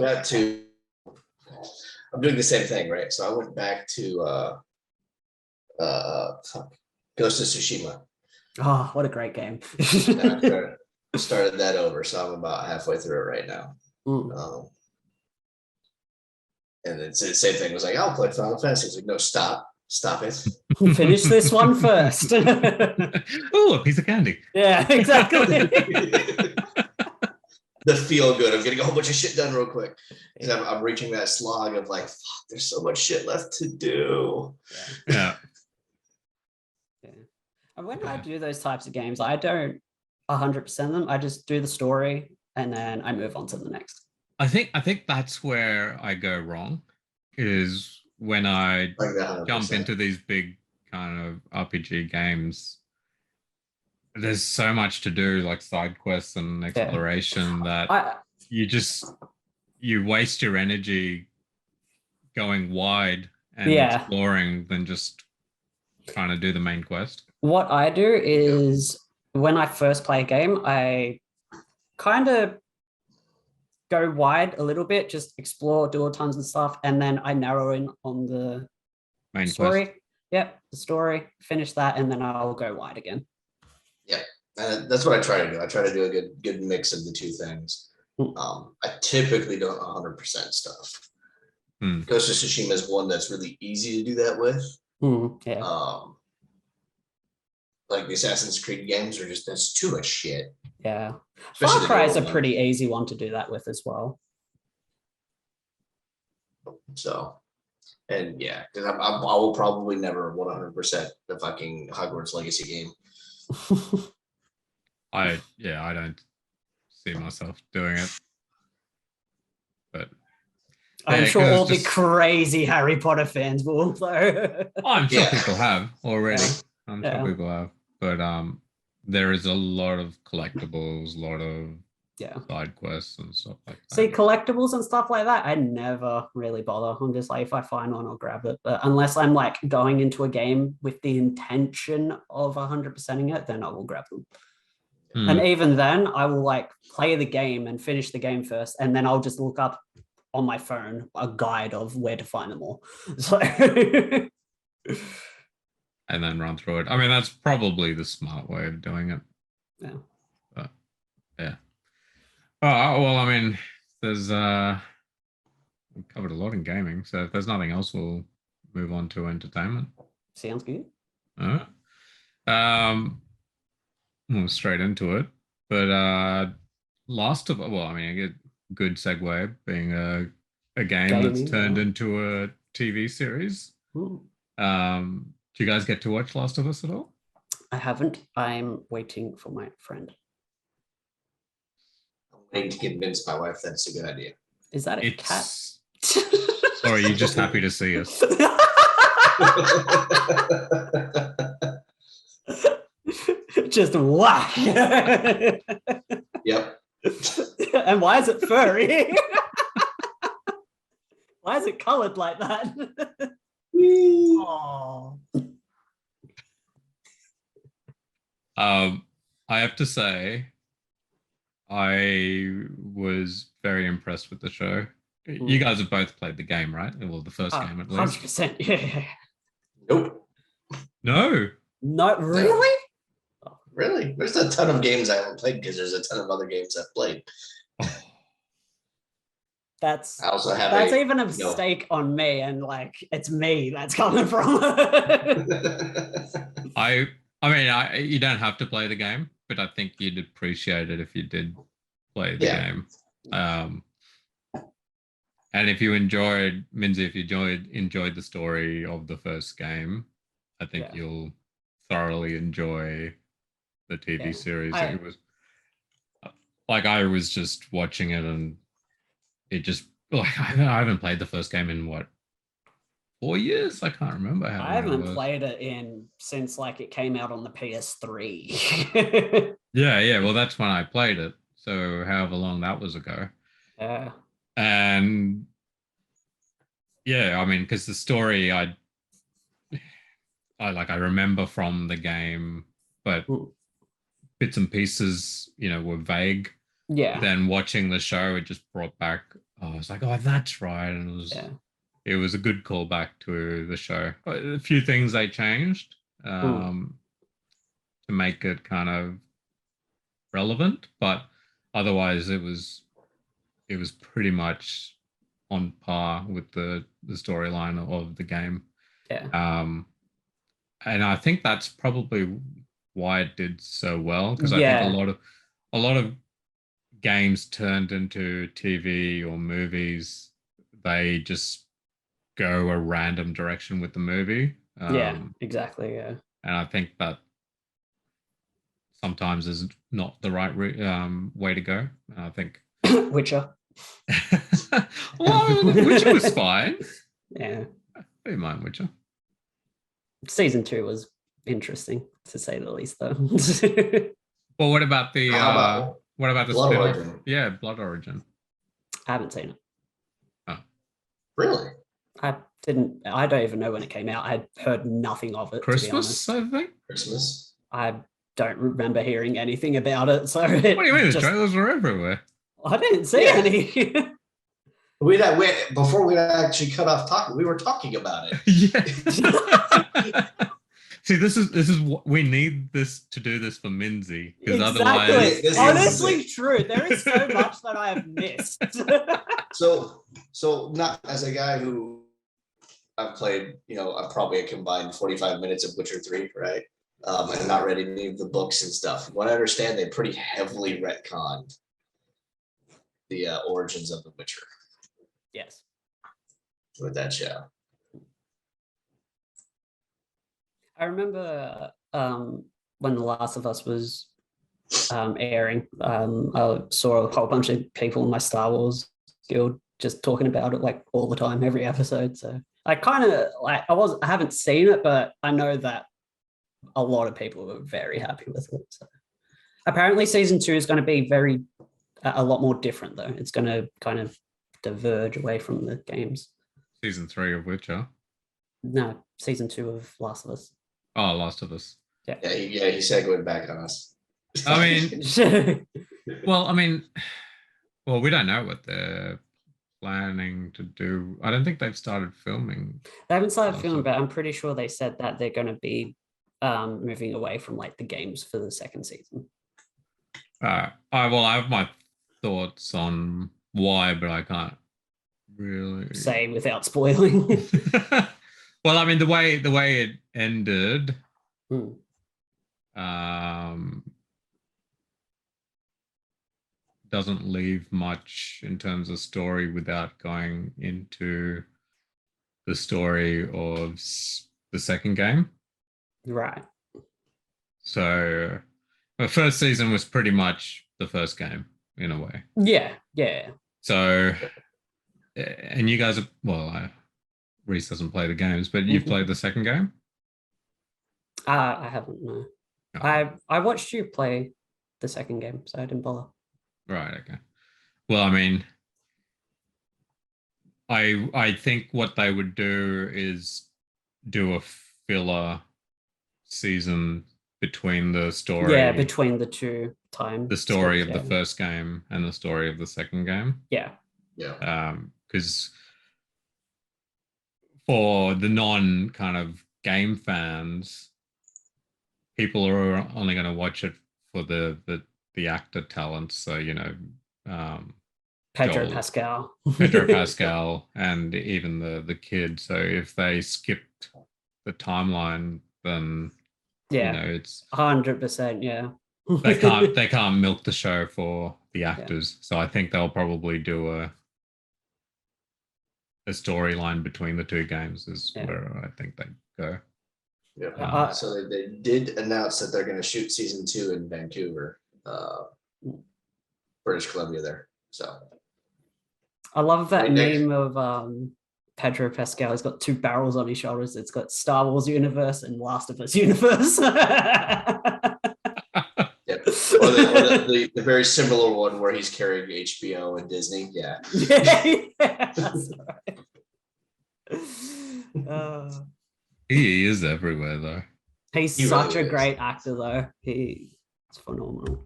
doing the same thing, right? So I went back to Ghost of Tsushima. Oh, what a great game. And I started that over, so I'm about halfway through it right now. And it's the same thing. It was like, I'll play Final Fantasy. It's like, no, stop it. Finish this one first. Oh, a piece of candy. Yeah, exactly. The feel good of getting a whole bunch of shit done real quick. Because I'm reaching that slog of like, fuck, there's so much shit left to do. Yeah. And when I do those types of games, I don't 100% them. I just do the story and then I move on to the next. I think that's where I go wrong, is when I Like that jump 100%. into these big kind of RPG games. There's so much to do, like side quests and exploration, that I you waste your energy going wide and Yeah. exploring than just trying to do the main quest. What I do is when I first play a game, I kind of go wide a little bit, just explore, do all tons of stuff, and then I narrow in on the Main story. quest. Yep, the story, finish that, and then I'll go wide again. That's what I try to do. I try to do a good mix of the two things. Mm. I typically don't 100% stuff. Ghost of Tsushima is one that's really easy to do that with. Yeah. Like the Assassin's Creed games are just, that's too much shit. Yeah. Especially Far the Cry is newer a ones. pretty easy one to do that with as well. So, and yeah, because I will probably never 100% the fucking Hogwarts Legacy game. I don't see myself doing it. But I'm yeah, sure 'cause it's all the just- crazy Harry Potter fans will, though. I'm sure Yeah. people have already. Yeah. I'm Yeah. sure people have. But there is a lot of collectibles, a lot of Yeah. side quests and stuff like that. See, collectibles and stuff like that, I never really bother. I'm just like, if I find one, I'll grab it. But unless I'm like going into a game with the intention of 100%ing it, then I will grab them. And even then, I will like play the game and finish the game first, and then I'll just look up on my phone a guide of where to find them all. So And then run through it. I mean, that's probably the smart way of doing it. Yeah. But yeah. Oh, well, I mean, there's we've covered a lot in gaming, so if there's nothing else, we'll move on to entertainment. Sounds good. All right. Well, straight into it. But Last of, well, I mean, I get good segue being a game that's Gaming, turned yeah. into a TV series. Ooh. Do you guys get to watch Last of Us at all? I haven't. I'm waiting for my friend. I'm waiting to convince my wife that's a good idea. Is that a cat? Or are you just happy to see us? Just whack. Yep. And why is it furry? Why is it colored like that? Oh. I have to say, I was very impressed with the show. You guys have both played the game, right? Well, the first game at least. 100%. Yeah. Nope. No. Not really? Really? There's a ton of games I haven't played because there's a ton of other games I've played. That's I also have even a mistake on me, and like it's me that's coming from. I mean, you don't have to play the game, but I think you'd appreciate it if you did play the game. And if you enjoyed, Minzy, if you enjoyed the story of the first game, I think you'll thoroughly enjoy the TV series. It was like I was just watching it, and it just like I haven't played the first game in what, 4 years? I can't remember how. I haven't played it since like it came out on the PS3. Yeah. Well, that's when I played it. So however long that was ago. Yeah. And yeah, I mean, because the story I remember from the game, but bits and pieces, were vague. Yeah. Then watching the show, it just brought back. I was like, oh, that's right, and it was a good callback to the show. A few things they changed to make it kind of relevant, but otherwise it was pretty much on par with the storyline of the game. Yeah. And I think that's probably why it did so well, because I think a lot of games turned into TV or movies, they just go a random direction with the movie. Yeah, exactly. Yeah. And I think that sometimes is not the right way to go. I think Witcher. Well, Witcher was fine. Yeah, I didn't mind Witcher. season 2 was interesting to say the least, though. Well, what about the How about the Blood spin-off? Origin? Yeah, Blood Origin. I haven't seen it. Really? I don't even know when it came out. I heard nothing of it. Christmas, To be honest. I think. Christmas? I don't remember hearing anything about it. So What do you mean? The trailers were everywhere. I didn't see Yeah. any. Before we actually cut off talking, we were talking about it. Yeah. See, this is what we need this to do this for Minzy, because otherwise, This is- Honestly, true. There is so much that I have missed. So not as a guy who I've played, I've probably a combined 45 minutes of Witcher 3, right? And not ready to leave the books and stuff. What I understand, they pretty heavily retconned the origins of the Witcher Yes. with that show. I remember when The Last of Us was airing, I saw a whole bunch of people in my Star Wars guild just talking about it like all the time, every episode. So I kind of like, I haven't seen it, but I know that a lot of people were very happy with it. So apparently season 2 is going to be a lot more different though. It's going to kind of diverge away from the games. season 3 of Witcher. No, season 2 of Last of Us. Oh, Last of Us. Yeah, he segued back on us. I mean, well, we don't know what they're planning to do. I don't think they've started filming. They haven't started Oh, filming, so- but I'm pretty sure they said that they're going to be moving away from like the games for the second season. I have my thoughts on why, but I can't really Say without spoiling. Well, I mean, the way it ended, Hmm. doesn't leave much in terms of story without going into the story of the second game. Right. So the first season was pretty much the first game in a way. Yeah. So, and you guys are, Reese doesn't play the games, but you've played the second game? I haven't, no. Oh, I watched you play the second game, so I didn't bother. right, okay. Well, I mean, I think what they would do is do a filler season between the story. Yeah, between the two times. the story of the first game and the story of the second game. Yeah. Yeah. Because for the non kind of game fans, people are only going to watch it for the actor talents. So, Pedro Joel. Pascal. Pedro Pascal and even the kid. So if they skipped the timeline, then Yeah. it's 100%. Yeah. they can't milk the show for the actors. So I think they'll probably do a storyline between the two games is where I think they go. Yeah. So they did announce that they're going to shoot season 2 in Vancouver, British Columbia there. So I love that Right, meme of Pedro Pascal. He's got two barrels on his shoulders. It's got Star Wars universe and Last of Us universe. yeah. Or the very similar one where he's carrying HBO and Disney. Yeah. Yeah, that's right. He is everywhere though. He's He such really a is. great actor though. He's phenomenal.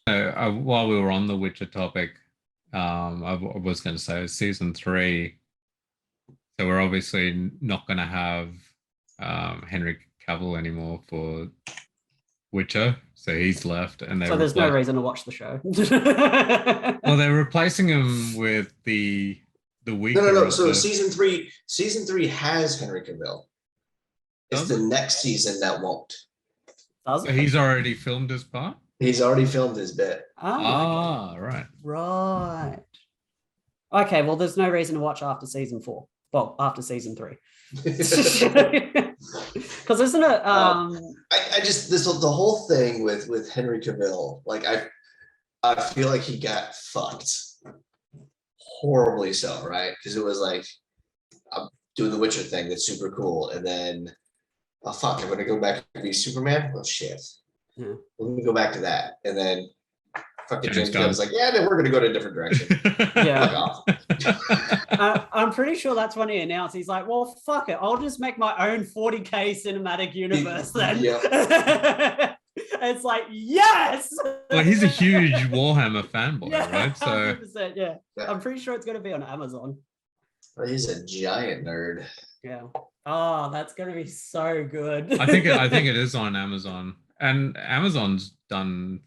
While we were on the Witcher topic, I was going to say season 3. So we're obviously not going to have Henry Cavill anymore for Witcher. So he's left, and So there's no reason to watch the show. Well, they're replacing him with the weaker. No. of So the- season three has Henry Cavill. It's Does the it? next season that won't. Does So it? he's already filmed his part. He's already filmed his bit. Oh, Right. right. Okay, well, there's no reason to watch after season 4. Well, after season 3. Because isn't it? I just the whole thing with Henry Cavill, like I feel like he got fucked horribly so, right? Because it was like I'm doing the Witcher thing that's super cool, and then oh fuck, I'm gonna go back to be Superman. Oh shit. Yeah. Let me go back to that, and then fucking James James Gunn. Gunn's like, yeah, then we're gonna go to a different direction. Yeah. Fuck off. I'm pretty sure that's when he announced. He's like, "Well, fuck it, I'll just make my own 40K cinematic universe then." It's like, yes. Well, he's a huge Warhammer fanboy, Yeah, right? So 100%, yeah. Yeah. I'm pretty sure it's going to be on Amazon. He's a giant nerd. Yeah. Oh, that's going to be so good. I think it is on Amazon, and Amazon's done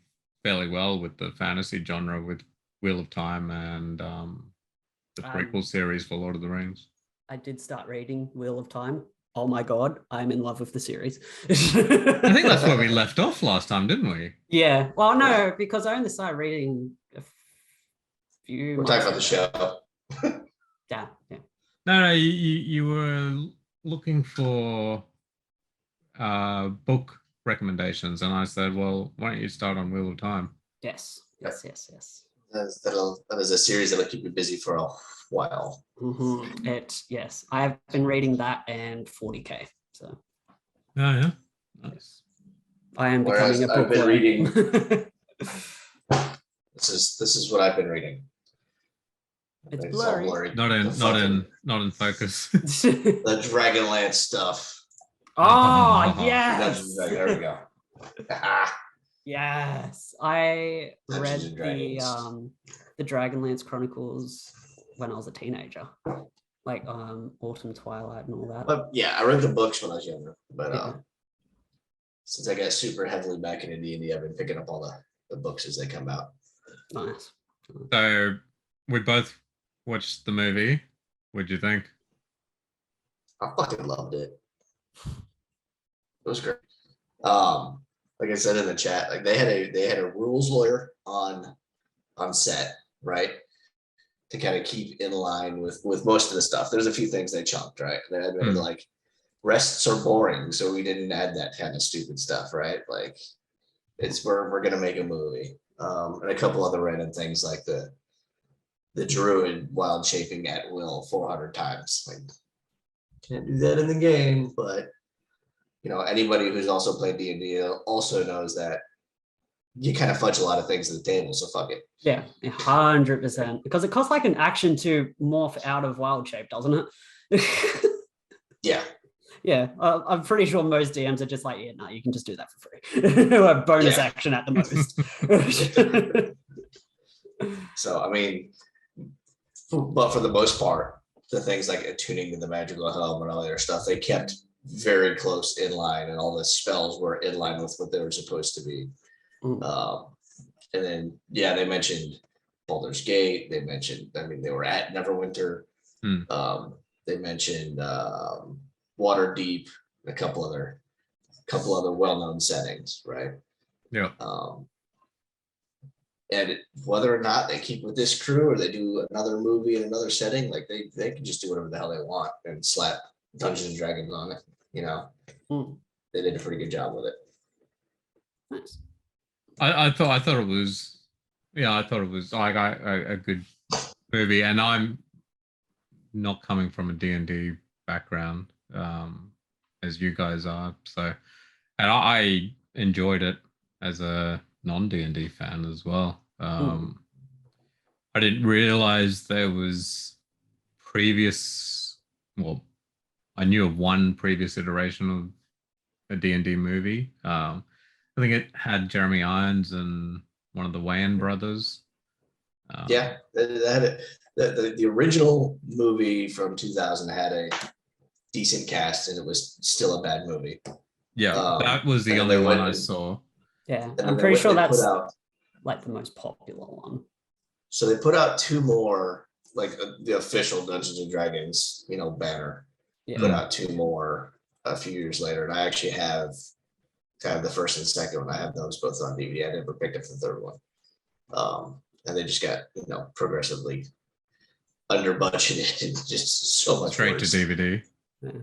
fairly well with the fantasy genre with Wheel of Time and the prequel series for Lord of the Rings. I did start reading Wheel of Time. Oh my god, I'm in love with the series. I think that's where we left off last time, didn't we? Yeah. Well, no, because I only started reading a few. We're talking about the show. Yeah. No, you were looking for book recommendations, and I said, well, why don't you start on Wheel of Time? Yes. That is a series that'll keep you busy for a while. Yes, I've been reading that and 40K. So. Oh yeah, nice. I am becoming a bookworm. I've been reading. This is what I've been reading. It's all blurry. Not in focus. The Dragonlance stuff. Oh yes. There we go. Yes, I read Dungeons and the Dragonlance Chronicles when I was a teenager, like Autumn Twilight and all that. But yeah, I read the books when I was younger, but Yeah. since I got super heavily back into D&D, I've been picking up all the books as they come out. Nice. So we both watched the movie. What'd you think? I fucking loved it. It was great. Like I said in the chat, like they had a rules lawyer on set, right? To kind of keep in line with most of the stuff. There's a few things they chunked, right? They had like rests are boring, so we didn't add that kind of stupid stuff, right? Like we're gonna make a movie. And a couple other random things like the druid wild shaping at will 400 times. Like can't do that in the game, but you know, anybody who's also played D&D also knows that you kind of fudge a lot of things at the table, so fuck it. Yeah, 100%. Because it costs like an action to morph out of wild shape, doesn't it? Yeah. Yeah, I'm pretty sure most DMs are just like, yeah, no, you can just do that for free. Or a bonus action at the most. So, I mean, but for the most part, the things like attuning to the magical helm and all the other stuff, they kept very close in line, and all the spells were in line with what they were supposed to be. And then, yeah, they mentioned Baldur's Gate. They mentioned, I mean, they were at Neverwinter. They mentioned Waterdeep, a couple other well-known settings, right? Yeah. And whether or not they keep with this crew or they do another movie in another setting, like they can just do whatever the hell they want and slap Dungeons and Dragons on it. You know, they did a pretty good job with it. Nice. I thought it was, yeah, I thought it was like a good movie, and I'm not coming from a D&D background as you guys are, so, and I enjoyed it as a non-D&D fan as well. I didn't realize there was I knew of one previous iteration of a D&D movie. I think it had Jeremy Irons and one of the Wayans brothers. Yeah, the original movie from 2000 had a decent cast, and it was still a bad movie. Yeah, that was the only one I saw. Yeah, I'm pretty sure that's like the most popular one. So they put out two more, like the official Dungeons and Dragons, you know, banner. Yeah. Put out two more a few years later, and I actually have kind of the first and second one. I have those both on DVD. I never picked up the third one, and they just got, you know, progressively under budgeted and just so much straight worse. to DVD.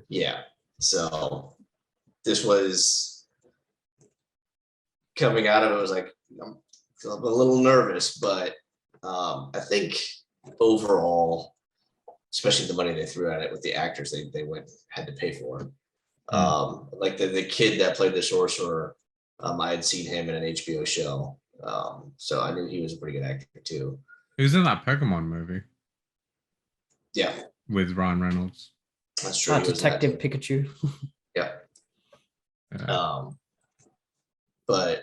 Yeah, so this was coming out of it, was like I'm a little nervous, but I think overall, especially the money they threw at it with the actors they had to pay for. Like the kid that played the sorcerer, I had seen him in an HBO show. So I knew he was a pretty good actor too. He was in that Pokemon movie Yeah, with Ryan Reynolds. that's true. He was in that Detective too. Pikachu. Yeah. Yeah. But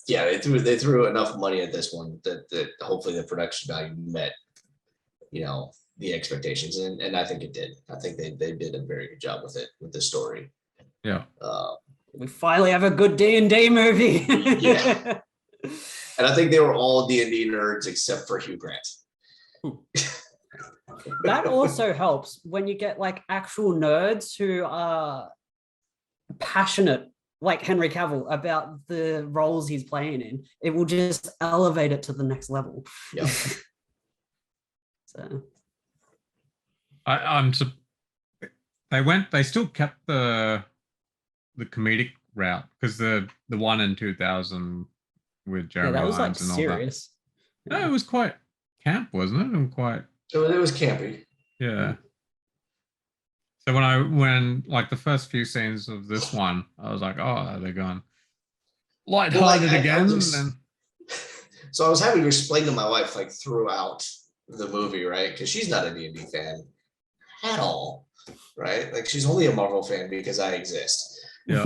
yeah, they threw enough money at this one that hopefully the production value met, the expectations, and I think it did. I think they did a very good job with it, with the story. Yeah. We finally have a good D&D movie. Yeah. And I think they were all D&D nerds except for Hugh Grant. That also helps when you get like actual nerds who are passionate, like Henry Cavill, about the roles he's playing in. It will just elevate it to the next level. Yeah. So they still kept the comedic route, because the one in 2000 with yeah, Jeremy that was like Irons and all serious. that. No, it was quite camp, wasn't it? And quite, So it was campy. yeah. So when like the first few scenes of this one, I was like, oh, they're going lighthearted again. So I was having to explain to my wife like throughout the movie, right? Because she's not a D&D fan at all, right? Like she's only a Marvel fan because I exist. Yeah.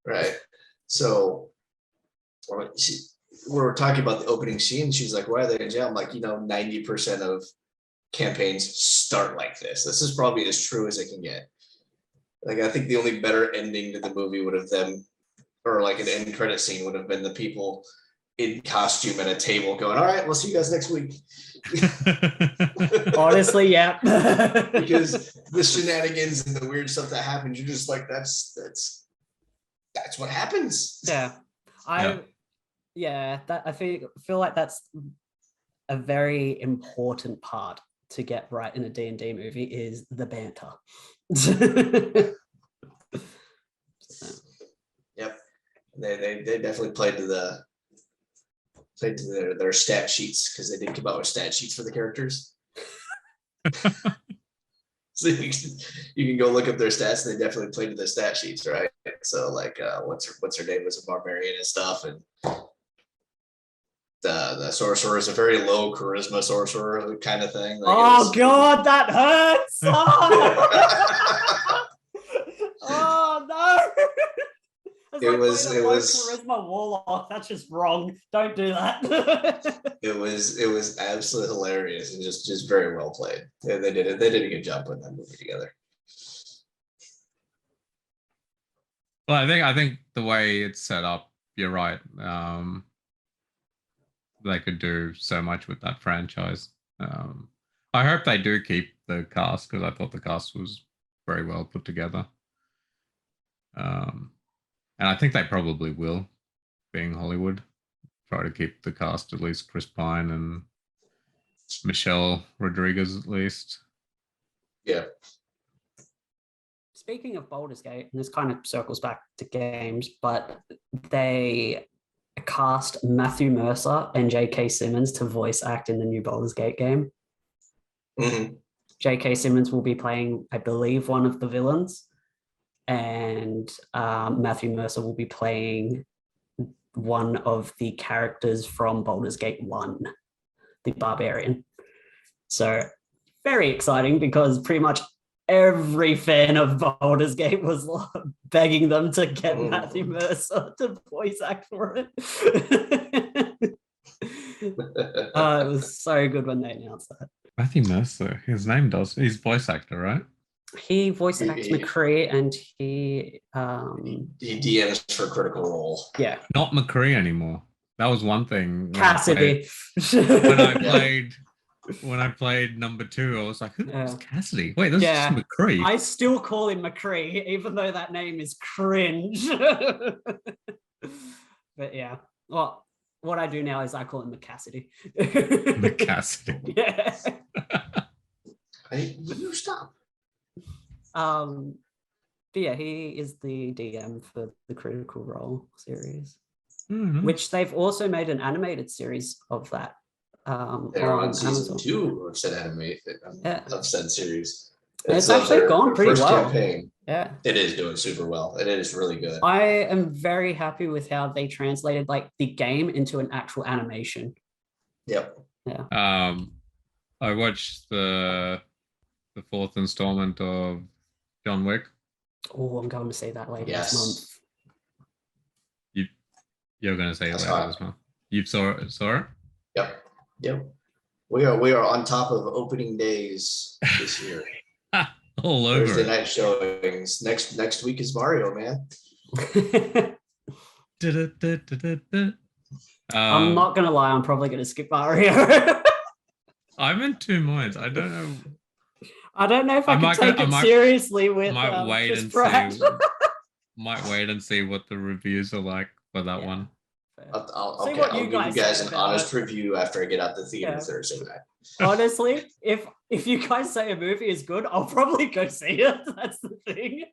Right. So we're talking about the opening scene. She's like, why are they in jail? I'm like, 90% of campaigns start like this. This is probably as true as it can get. Like, I think the only better ending to the movie would have them, or like an end credit scene would have been the people in costume at a table going, all right, we'll see you guys next week. Honestly, yeah. Because the shenanigans and the weird stuff that happens, you're just like, that's what happens. Yeah. I feel like that's a very important part to get right in a D&D movie is the banter. Yep. They definitely played to their stat sheets, because they did come out with stat sheets for the characters. So you can go look up their stats. They definitely played to the stat sheets, right? So like, what's her name was a barbarian and stuff, and the sorcerer is a very low charisma sorcerer kind of thing. Like God, that hurts. Oh no. It was charisma warlock. That's just wrong. Don't do that. it was absolutely hilarious and just very well played. Yeah, they did a good job putting that movie together. Well, I think the way it's set up, you're right. They could do so much with that franchise. I hope they do keep the cast, because I thought the cast was very well put together. And I think they probably will, being Hollywood, try to keep the cast, at least Chris Pine and Michelle Rodriguez at least. Yeah. Speaking of Baldur's Gate, and this kind of circles back to games, but they cast Matthew Mercer and J.K. Simmons to voice act in the new Baldur's Gate game. Mm-hmm. J.K. Simmons will be playing, I believe, one of the villains, and Matthew Mercer will be playing one of the characters from Baldur's Gate 1, the Barbarian. So very exciting, because pretty much every fan of Baldur's Gate was begging them to get Matthew Mercer to voice act for it. It was so good when they announced that. Matthew Mercer, he's voice actor, right? He voice acts McCree, and he DMs for Critical Role. Yeah. Not McCree anymore. That was one thing. Cassidy. When I played number 2, I was like, who's Cassidy? Wait, this is McCree. I still call him McCree, even though that name is cringe. But yeah. Well, what I do now is I call him McCassidy. McCassidy. Yeah. Will you stop? But yeah, he is the DM for the Critical Role series, which they've also made an animated series of that They're on on season Amazon. 2 of said anime, Yeah. of said series. It's actually gone pretty first well. Campaign. Yeah. It is doing super well. It is really good. I am very happy with how they translated like the game into an actual animation. Yep. Yeah. I watched the 4th installment of John Wick. Oh, I'm going to see that later this month. You're going to say it That's later hot. this month. You saw it? Yep. We are on top of opening days this year. All over Thursday it. night showings. Next week is Mario, man. I'm not gonna lie, I'm probably gonna skip Mario. I'm in 2 minds. I don't know. I don't know if I can take it seriously with Chris Pratt. Might wait and see what the reviews are like for that one. I'll See give what you you guys guys say an about honest it. review after I get out the theater Yeah. Thursday night. Honestly, if you guys say a movie is good, I'll probably go see it. That's the thing.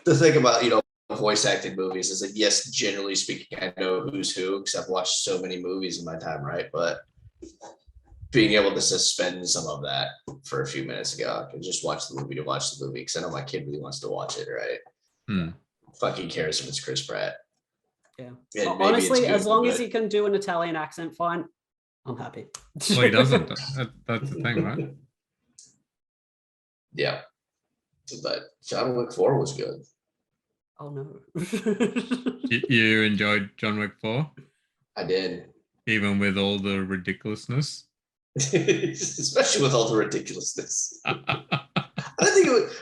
The thing about voice acted movies is that, yes, generally speaking, I know who's who because I've watched so many movies in my time, right? But being able to suspend some of that for a few minutes ago, I can just watch the movie to watch the movie because I know my kid really wants to watch it, right? Fucking cares if it's Chris Pratt. Yeah. And Well, maybe it's honestly, good, as long as but- he can do an Italian accent, fine. I'm happy. Well, he doesn't. That's the thing, right? Yeah. But John Wick 4 was good. Oh no. You enjoyed John Wick 4, I did. even with all the ridiculousness. Especially with all the ridiculousness. I don't think it was,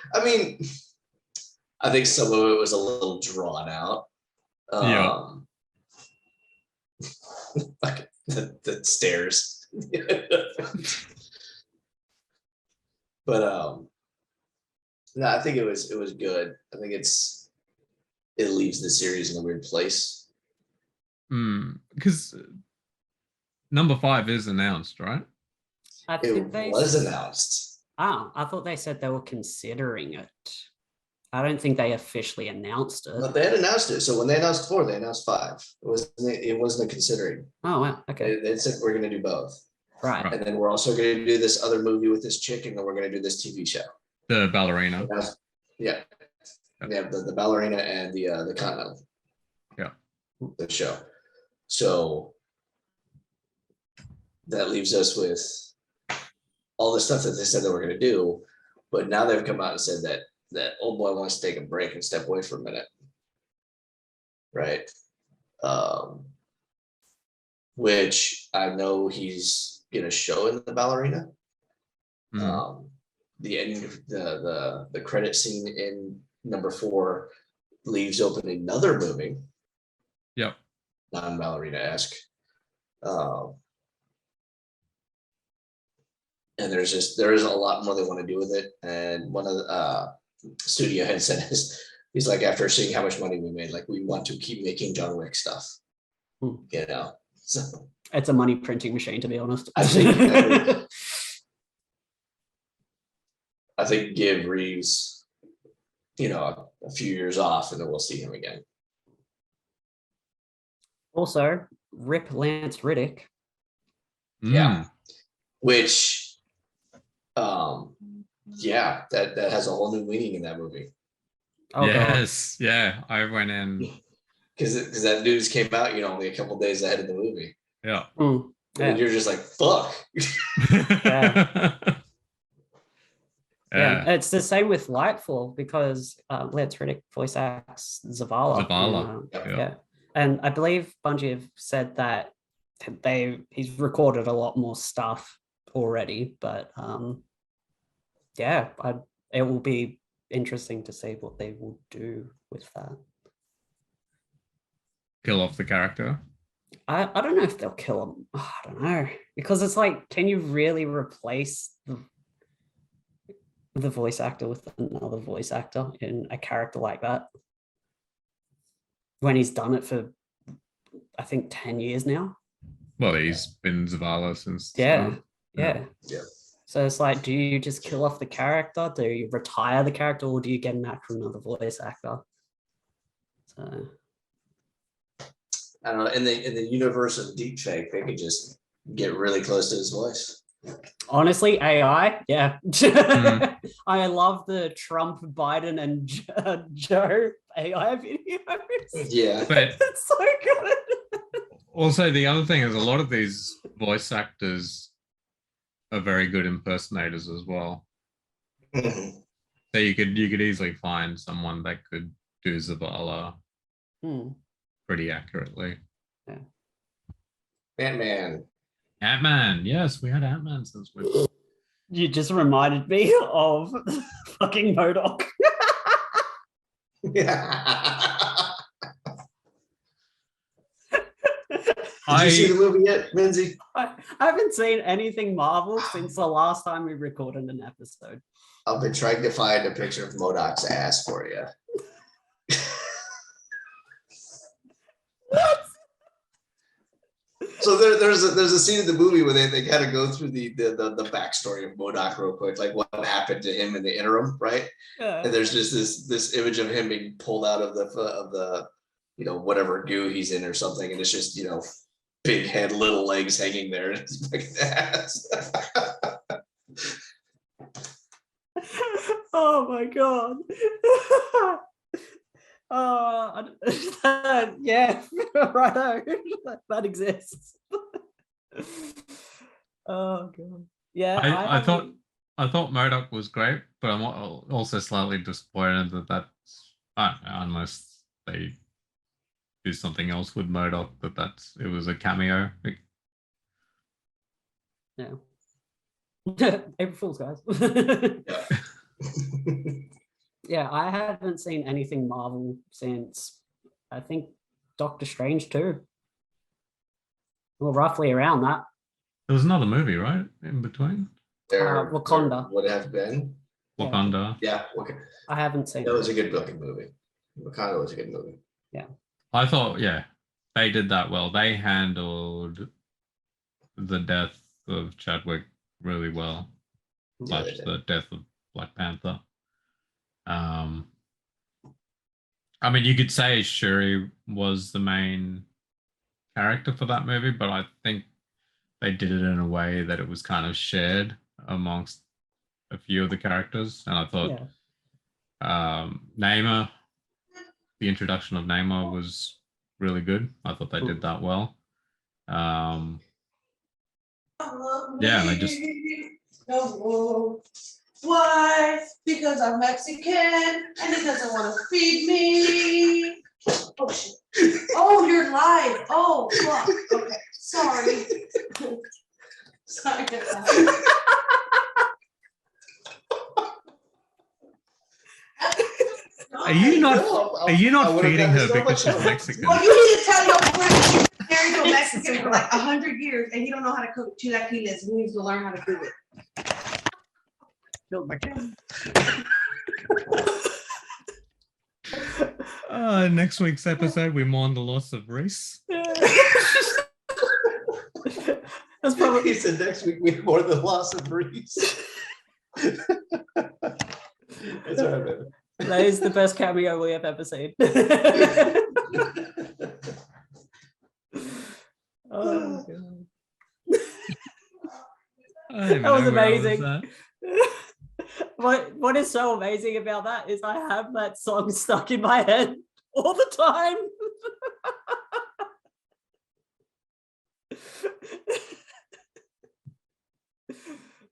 I think some of it was a little drawn out. Like the stairs. But no, I think it was good. I think it leaves the series in a weird place. Because number 5 is announced, right? I It think they was announced. Oh, I thought they said they were considering it. I don't think they officially announced it. But they had announced it. So when they announced 4, they announced 5. It wasn't a considering. Oh wow, okay. They said we're gonna do both. Right. And then we're also gonna do this other movie with this chick, and then we're gonna do this TV show. The ballerina. Yeah. Yeah, the ballerina and the continental. Yeah. The show. So that leaves us with all the stuff that they said they were going to do, but now they've come out and said that old boy wants to take a break and step away for a minute. Right. Which I know he's going to show in the ballerina. The ending of the credit scene in number 4 leaves open another movie. Yep. Non-ballerina-esque. And there is a lot more they want to do with it. And one of the studio head said he's like, after seeing how much money we made, like, we want to keep making John Wick stuff. So It's a money printing machine, to be honest. I think give Reeves, a few years off, and then we'll see him again. Also, rip Lance Riddick. Yeah. Which, that has a whole new meaning in that movie. Oh, yes. God. Yeah. I went in because that news came out, only a couple days ahead of the movie. Yeah. And you're just like, fuck. Yeah, it's the same with Lightfall because Lance Riddick voice acts Zavala. Yeah, and I believe Bungie have said that he's recorded a lot more stuff already, but it will be interesting to see what they will do with that. Kill off the character. I don't know if they'll kill him. I don't know, because it's like, can you really replace the voice actor with another voice actor in a character like that when he's done it for, I think, 10 years now? Well, he's been Zavala since. Yeah. So it's like, do you just kill off the character? Do you retire the character, or do you get an actual another voice actor? So I don't know, in the universe of deepfake, they could just get really close to his voice. Honestly, AI, yeah. Mm. I love the Trump, Biden, and Joe AI videos. Yeah. But It's so good. also the other thing is a lot of these voice actors are very good impersonators as well. Mhm. So you could easily find someone that could do Zavala pretty accurately. Ant-Man. Ant-Man, yes, we had Ant-Man since we. You just reminded me of fucking MODOK. Did you see the movie yet, Lindsay? I haven't seen anything Marvel since the last time we recorded an episode. I've been trying to find a picture of MODOK's ass for you. What? So there's a scene in the movie where they kind of go through the backstory of MODOK real quick, like what happened to him in the interim, right? Yeah. And there's just this image of him being pulled out of the whatever goo he's in or something, and it's just big head, little legs hanging there, and his fucking ass. Oh my god. Yeah, right. That exists. Oh god. Yeah, I thought MODOK was great, but I'm also slightly disappointed that unless they do something else with MODOK, it was a cameo. Yeah. April Fools, guys. Yeah, I haven't seen anything Marvel since I think Doctor Strange 2. Well, roughly around that. There was another movie, right, in between? Wakanda. There would have been. Wakanda. Yeah, okay. I haven't seen That it. was a good looking movie. Wakanda was a good movie. Yeah. I thought, yeah, they did that well. They handled the death of Chadwick really well. Yeah, / the death of Black Panther. I mean, you could say Shuri was the main character for that movie, but I think they did it in a way that it was kind of shared amongst a few of the characters. And I thought Namor, the introduction of Namor was really good. I thought they did that well. Yeah, and I just. Why? Because I'm Mexican and he doesn't want to feed me. Oh shit. Oh, you're live. Oh, fuck. Okay. Sorry. Sorry. Are you not feeding her because she's Mexican? Well, you need to tell your friend married to a Mexican for like 100 years and he don't know how to cook chilaquiles. He needs to learn how to do it. Killed my cat. Next week's episode, we mourn the loss of Reese. That's probably. He said next week we have more than loss of Reese. That's all right, baby. That is the best cameo we have ever seen. Oh god. That was amazing. What is so amazing about that is I have that song stuck in my head all the time.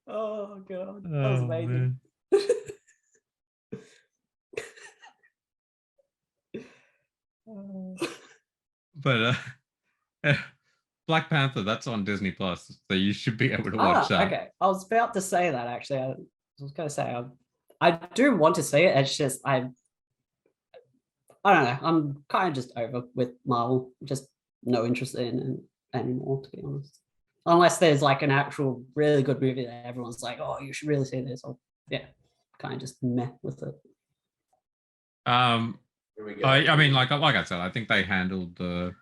Oh god, that was amazing. But Black Panther, that's on Disney Plus, so you should be able to watch that. Okay, I was about to say that actually. I was going to say I do want to see it. It's just I don't know. I'm kind of just over with Marvel. Just no interest in it anymore, to be honest. Unless there's like an actual really good movie that everyone's like, oh, you should really see this. Or yeah, kind of just meh with it. Here we go. I mean, like I said, I think they handled the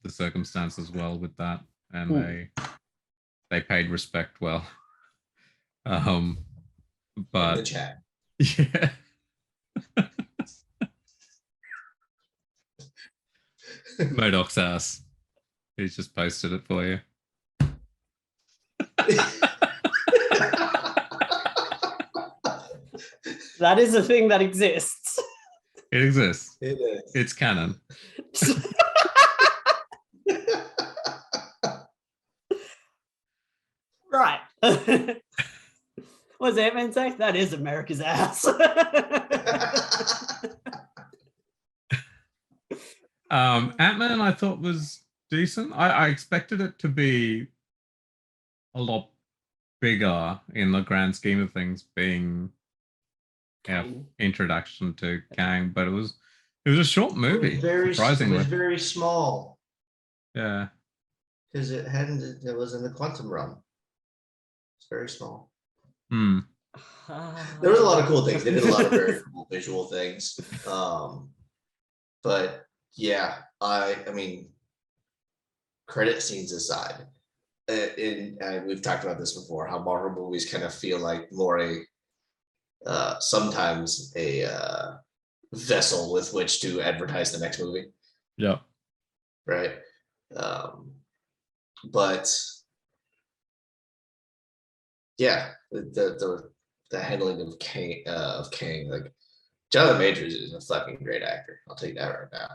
circumstances well with that, and they paid respect well. But in the chat. Yeah. MODOK's ass. He's just posted it for you. That is a thing that exists. It exists. It is. It's canon. Right. What does Ant-Man say? That is America's ass. Ant-Man I thought was decent. I expected it to be a lot bigger in the grand scheme of things, being Kang. introduction to Kang, but it was a short movie. It Surprisingly. was very small Yeah. because it was in the quantum realm. It's very small. Hmm. There was a lot of cool things. They did a lot of very cool visual things. But yeah, I mean, credit scenes aside, and we've talked about this before, how Marvel movies kind of feel like more sometimes a vessel with which to advertise the next movie. Yeah. Right. But yeah, the handling of Kang, like Jonathan Majors is a fucking great actor. I'll take that right now.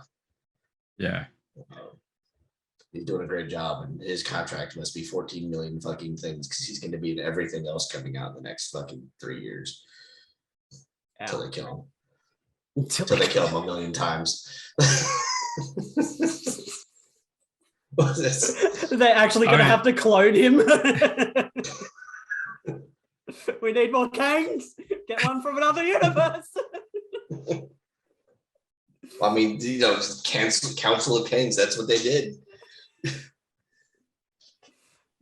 Yeah. He's doing a great job, and his contract must be 14 million fucking things because he's going to be in everything else coming out in the next fucking 3 years until they kill him. Until they kill him a million times. What's this? They're actually going to have to clone him. We need more Kangs. Get one from another universe. I mean, Council of Kings, that's what they did.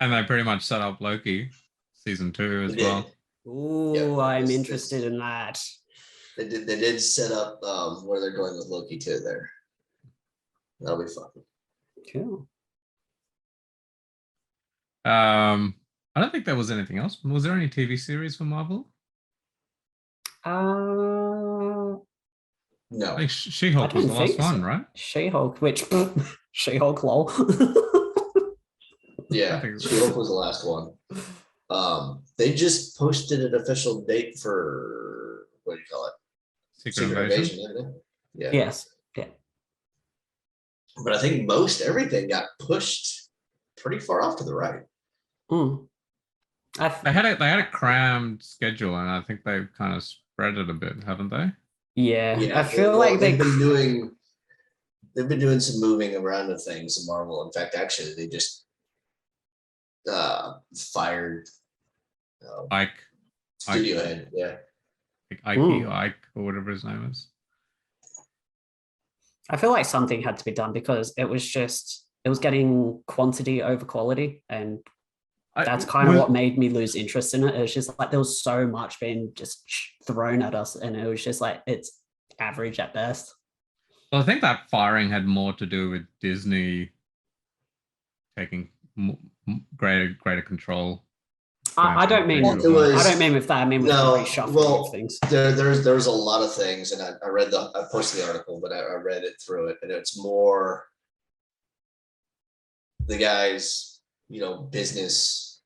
And they pretty much set up Loki season 2 as well. Ooh, Yeah, I'm this- interested in that. They did set up where they're going with Loki too there. That'll be fun. Cool. I don't think there was anything else. Was there any TV series for Marvel? No. I think She-Hulk was the last one, right? She-Hulk, which She-Hulk lol. Yeah, think- She-Hulk was the last one. They just posted an official date for what do you call it? Secret Invasion. Didn't they? Yeah. Yes. Yeah. But I think everything got pushed pretty far off to the right. Mm. They had a crammed schedule, and I think they've kind of spread it a bit, haven't they? Yeah. I feel like they've been doing some moving around of things in Marvel. In fact, actually, they just fired Ike, studio head. Yeah. Ike or whatever his name is. I feel like something had to be done because it was getting quantity over quality, and that's kind of what made me lose interest in it. It was just like there was so much being just thrown at us, and it was just like it's average at best. Well, I think that firing had more to do with Disney taking greater control. I don't mean Well, it was- I don't mean with that. I mean with No, the reshuffling well, of things. there was a lot of things, and I posted the article, but I read it through it, and it's more the guys, business,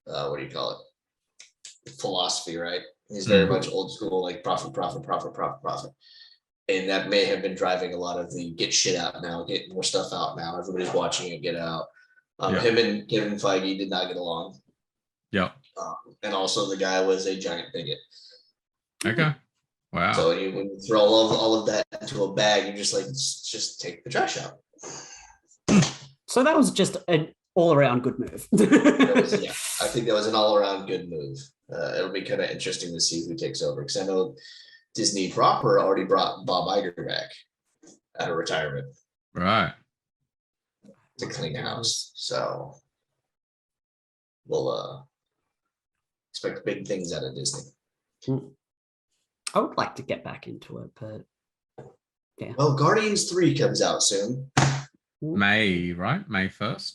what do you call it? Philosophy, right? He's very much old school, like profit. And that may have been driving a lot of the get shit out now, get more stuff out now. Everybody's watching it get out. Him and Kevin Feige did not get along. Yeah. And also the guy was a giant bigot. Okay. Wow. So when you throw all of that into a bag, you're just like, just take the trash out. So that was just an all-around good move. Yeah, I think that was an all-around good move. It'll be kind of interesting to see who takes over, because I know Disney proper already brought Bob Iger back out of retirement Right. to clean house. So we'll expect big things out of Disney. I would like to get back into it, but yeah. Well, Guardians 3 comes out soon. May 1st.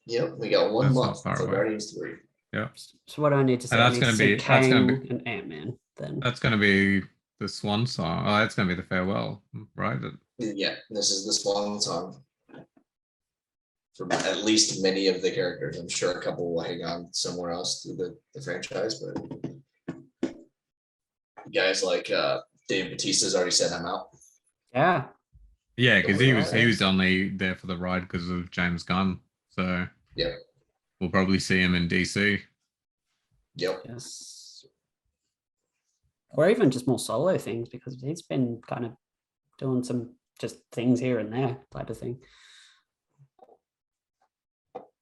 Yep. We got 1 That's not month far for away. Guardians 3. Yeah. So what do I need to say? And I that's need gonna to see be- that's Kang gonna be- and Ant-Man then. That's going to be the swan song. Oh, that's going to be the farewell, right? Yeah, this is the swan song. for at least many of the characters. I'm sure a couple will hang on somewhere else through the franchise, but guys like Dave Bautista's already said I'm out. Yeah. Yeah, because Don't he worry. was only there for the ride because of James Gunn. So Yep. we'll probably see him in DC. Yep. Yes. Or even just more solo things, because he's been kind of doing some just things here and there type of thing.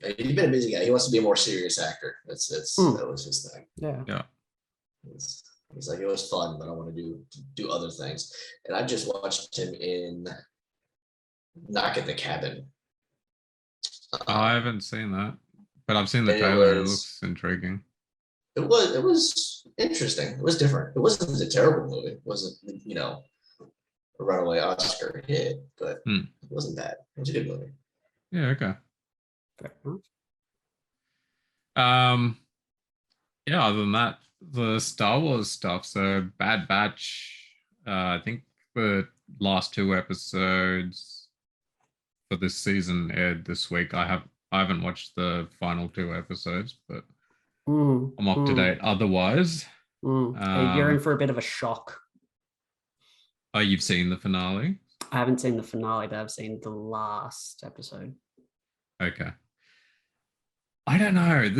He's been a busy guy. He wants to be a more serious actor. That was his thing. Yeah. Yeah. He's like, it was fun, but I want to do other things. And I just watched him in Knock at the Cabin. I haven't seen that, but I've seen the And trailer. It looks intriguing. It was interesting. It was different. It wasn't a terrible movie. It wasn't, a runaway Oscar hit, but it wasn't bad. It was a good movie. Yeah. Okay. Fair enough. Yeah, other than that, the Star Wars stuff. So Bad Batch, I think the last 2 episodes for this season aired this week. I haven't watched the final 2 episodes, but I'm up to date otherwise. You're in for a bit of a shock. Oh, you've seen the finale? I haven't seen the finale, but I've seen the last episode. Okay. I don't know.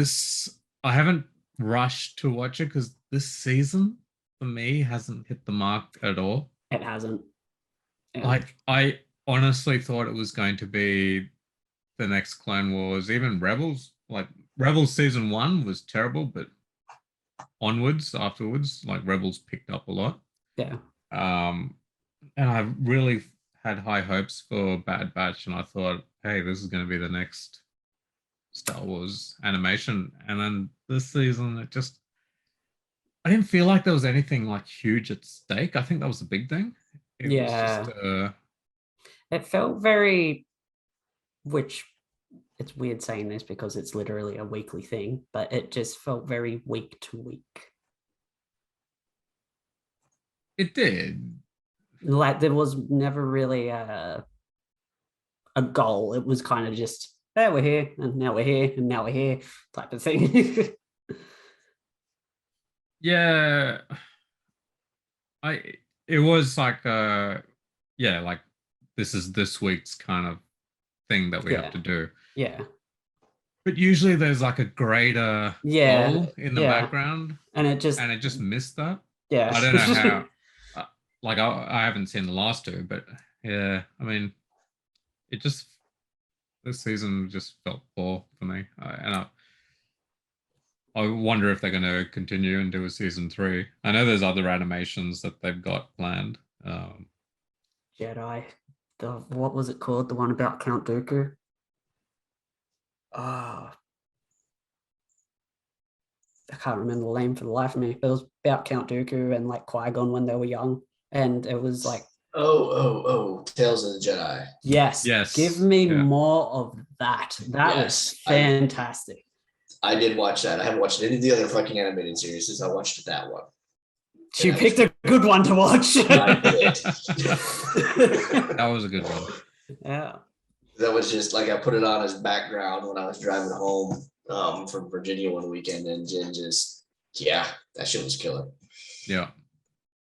I haven't rushed to watch it because this season for me hasn't hit the mark at all. It hasn't. Yeah. Like, I honestly thought it was going to be the next Clone Wars, even Rebels. Like, Rebels season 1 was terrible, but afterwards, like, Rebels picked up a lot. Yeah. And I really had high hopes for Bad Batch, and I thought, hey, this is going to be the next Star Wars animation. And then this season, I didn't feel like there was anything like huge at stake. I think that was the big thing. It was just, it felt very, which it's weird saying this because it's literally a weekly thing, but it just felt very week to week. It did. Like there was never really a goal. It was kind of just, hey, we're here, and now we're here, and now we're here, type of thing. Yeah. It was like like this is this week's kind of thing that we have to do. Yeah. But usually there's like a greater goal in the background. And it just missed that. Yeah. I don't know how. Like I haven't seen the last 2, but yeah, I mean, this season just felt poor for me, and I wonder if they're going to continue and do a season 3. I know there's other animations that they've got planned. Jedi, what was it called? The one about Count Dooku. I can't remember the name for the life of me. But it was about Count Dooku and like Qui-Gon when they were young. And it was like, Tales of the Jedi. Yes. Give me more of that. That was fantastic. I did watch that. I haven't watched any of the other fucking animated series. I watched that one. She picked a good one to watch. I did. That was a good one. Yeah. That was just like I put it on as background when I was driving home from Virginia one weekend, and Jen just, that shit was killer. Yeah.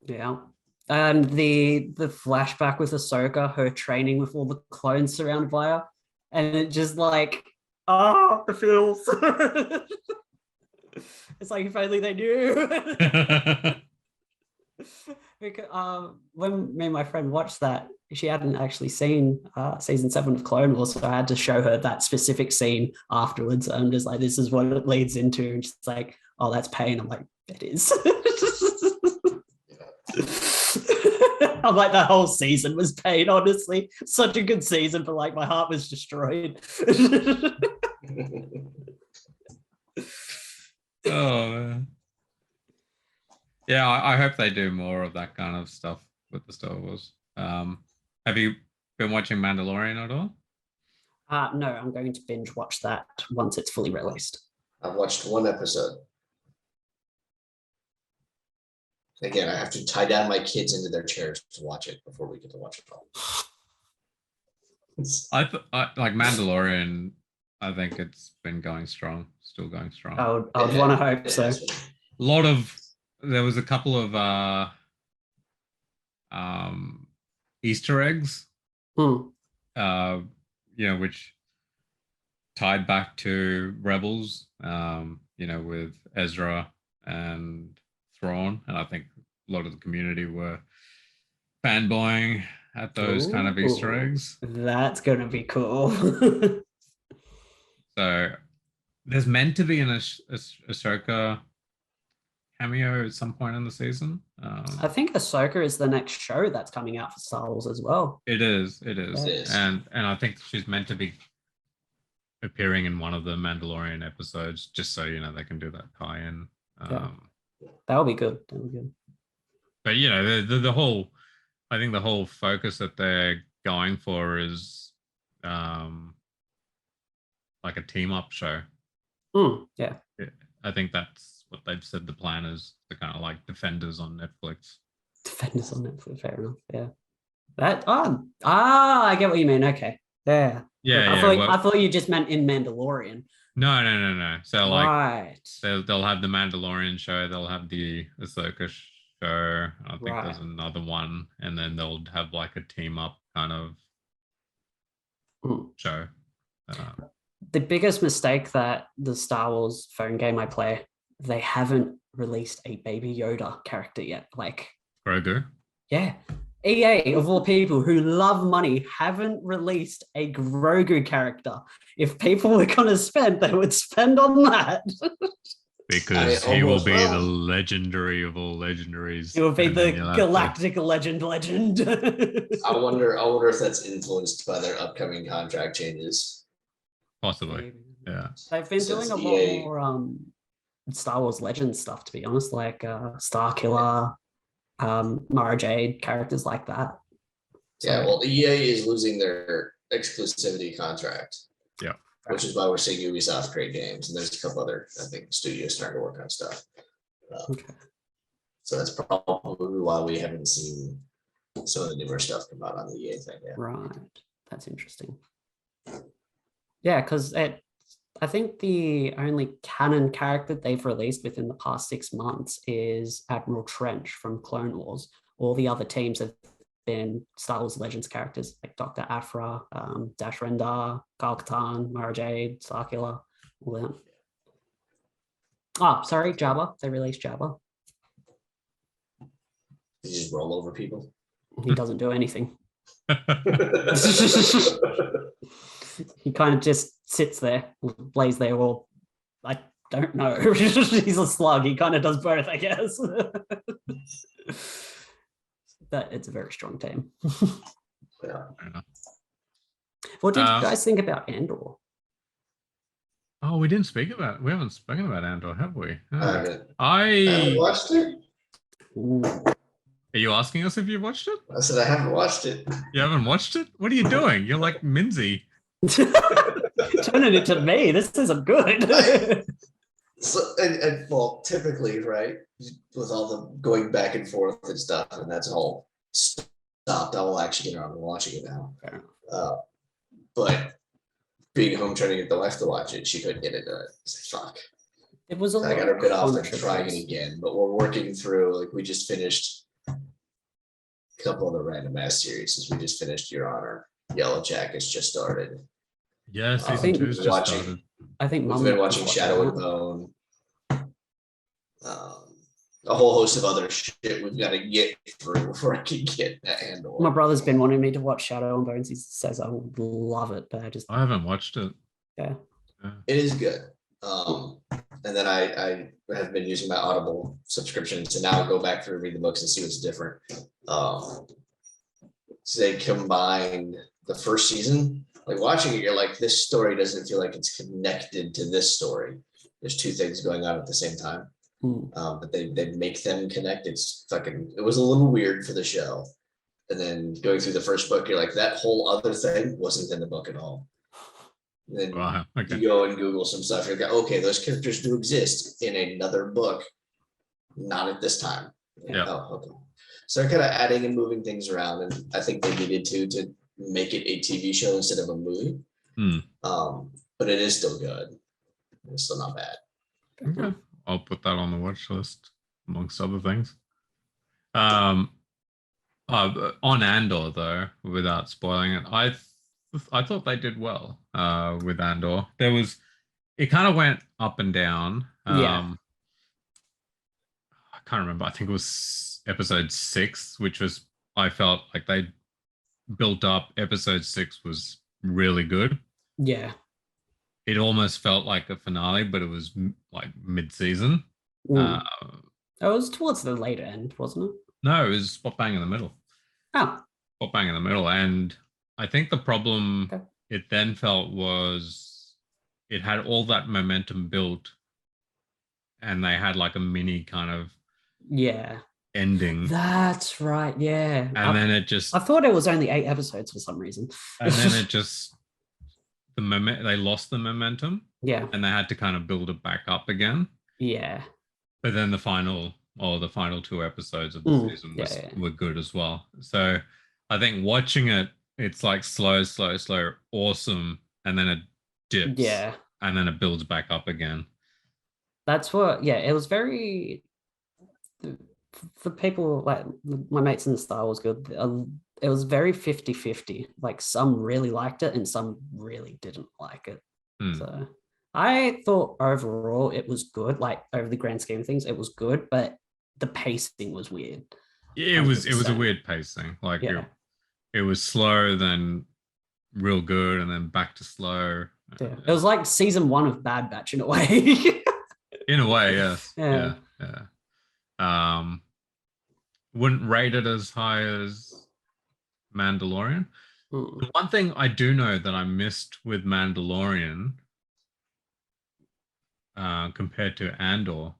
Yeah. And the flashback with Ahsoka, her training with all the clones surrounded by her, and it just like, the feels. It's like if only they knew. Because, when me and my friend watched that, she hadn't actually seen season 7 of Clone Wars, so I had to show her that specific scene afterwards. I'm just like, this is what it leads into, and she's like, oh, that's pain. I'm like, it is. I'm like, that whole season was pain, honestly. Such a good season, but like my heart was destroyed. Oh man. Yeah, I hope they do more of that kind of stuff with the Star Wars. Have you been watching Mandalorian at all? No, I'm going to binge watch that once it's fully released. I've watched 1 episode. Again, I have to tie down my kids into their chairs to watch it before we get to watch it all. I like Mandalorian. I think it's been going strong, still going strong. I would want to hope so. There was a couple of Easter eggs, Hmm. which tied back to Rebels, with Ezra and Thrawn, and I think a lot of the community were fanboying at those kind of Easter Ooh, eggs. That's gonna be cool. So there's meant to be an Ahsoka cameo at some point in the season. I think Ahsoka is the next show that's coming out for Star Wars as well. It is, It is. and I think she's meant to be appearing in one of the Mandalorian episodes, just so they can do that tie-in. That'll be good. But the whole, I think the whole focus that they're going for is like a team-up show. Yeah. I think that's what they've said the plan is, the kind of like Defenders on Netflix. Defenders on Netflix, fair enough. Yeah. I get what you mean. Okay. Yeah. I thought you just meant in Mandalorian. No. So like, right. they'll have the Mandalorian show, they'll have the Ahsoka show. I think there's another one, and then they'll have like a team up kind of show. The biggest mistake that the Star Wars phone game I play, they haven't released a Baby Yoda character yet. Like Grogu. Yeah. EA, of all people who love money, haven't released a Grogu character. If people were going to spend, they would spend on that. Because he will be the legendary of all legendaries. He will be the galactic legend. I wonder if that's influenced by their upcoming contract changes. Possibly. Yeah. They've been doing a lot more Star Wars Legends stuff, to be honest, like Starkiller, Mara Jade, characters like that. Yeah, well, EA is losing their exclusivity contract. Yeah. Which is why we're seeing Ubisoft create games. And there's a couple other, I think, studios starting to work on stuff. Okay. So that's probably why we haven't seen some of the newer stuff come out on the EA thing yet. Right. That's interesting. Yeah, because I think the only canon character they've released within the past 6 months is Admiral Trench from Clone Wars. All the other teams have been Star Wars Legends characters like Dr. Aphra, Dash Rendar, Kyle Katarn, Mara Jade, Starkiller, all that. Oh, sorry, Jabba. They released Jabba. You just roll over people. He doesn't do anything. He kind of just sits there, lays there, or I don't know. He's a slug. He kind of does both, I guess. But it's a very strong team. Yeah. What did you guys think about Andor? Oh, we haven't spoken about Andor, have we? I haven't watched it. Ooh. Are you asking us if you watched it? I said I haven't watched it. You haven't watched it? What are you doing? You're like Minzy. Turning it to me. This isn't good. So, well, typically, right, with all the going back and forth and stuff, and that's all stopped. I will actually get around to watching it now. But being home trying to get the wife to watch it, she couldn't get into it. It's like, fuck. It was a I got her bit off and trying it again, but we're working through. Like we just finished a couple of the random ass series. We just finished Your Honor. Yellow Jackets just started. Yeah, I think season 2's just started. I think we've been watching Shadow and Bone. A whole host of other shit we've got to get through before I can get that handle. My brother's been wanting me to watch Shadow and Bones. He says I would love it, but I haven't watched it. Yeah. It is good. And then I have been using my Audible subscription to now go back through and read the books and see what's different. So they combined the first season. Like watching it, you're like, this story doesn't feel like it's connected to this story. There's two things going on at the same time. But they make them connect. It was a little weird for the show. And then going through the first book, you're like, that whole other thing wasn't in the book at all. And then you go and Google some stuff. You're like, okay, those characters do exist in another book, not at this time. Yeah. Oh, okay. So they're kind of adding and moving things around, and I think they needed to make it a TV show instead of a movie. Hmm. But it is still good. It's still not bad. Okay. I'll put that on the watch list amongst other things. On Andor though, without spoiling it, I thought they did well with Andor. It kind of went up and down. Yeah. I can't remember. I think it was episode 6, which was, I felt like they built up. Episode 6 was really good. Yeah. It almost felt like a finale, but it was like mid-season. Mm. It was towards the later end, wasn't it? No, it was spot bang in the middle. Oh. Spot bang in the middle. And I think the problem Okay. it then felt was it had all that momentum built, and they had like a mini kind of ending. That's right. Yeah. And then it just, I thought it was only 8 episodes for some reason. and then it just, they lost the momentum. Yeah. And they had to kind of build it back up again. Yeah. But then the final 2 episodes of the season were good as well. So I think watching it, it's like slow, awesome, and then it dips. Yeah. And then it builds back up again. That's what, it was very, for people like my mates in the Star Wars Guild, it was very 50-50. Like some really liked it and some really didn't like it. So I thought overall it was good. Like over the grand scheme of things, it was good, but the pacing was weird. It was a weird pacing. Like it was slow, then real good, and then back to slow. Yeah. It was like season 1 of Bad Batch in a way. In a way, yes. Yeah. Wouldn't rate it as high as Mandalorian. The one thing I do know that I missed with Mandalorian compared to Andor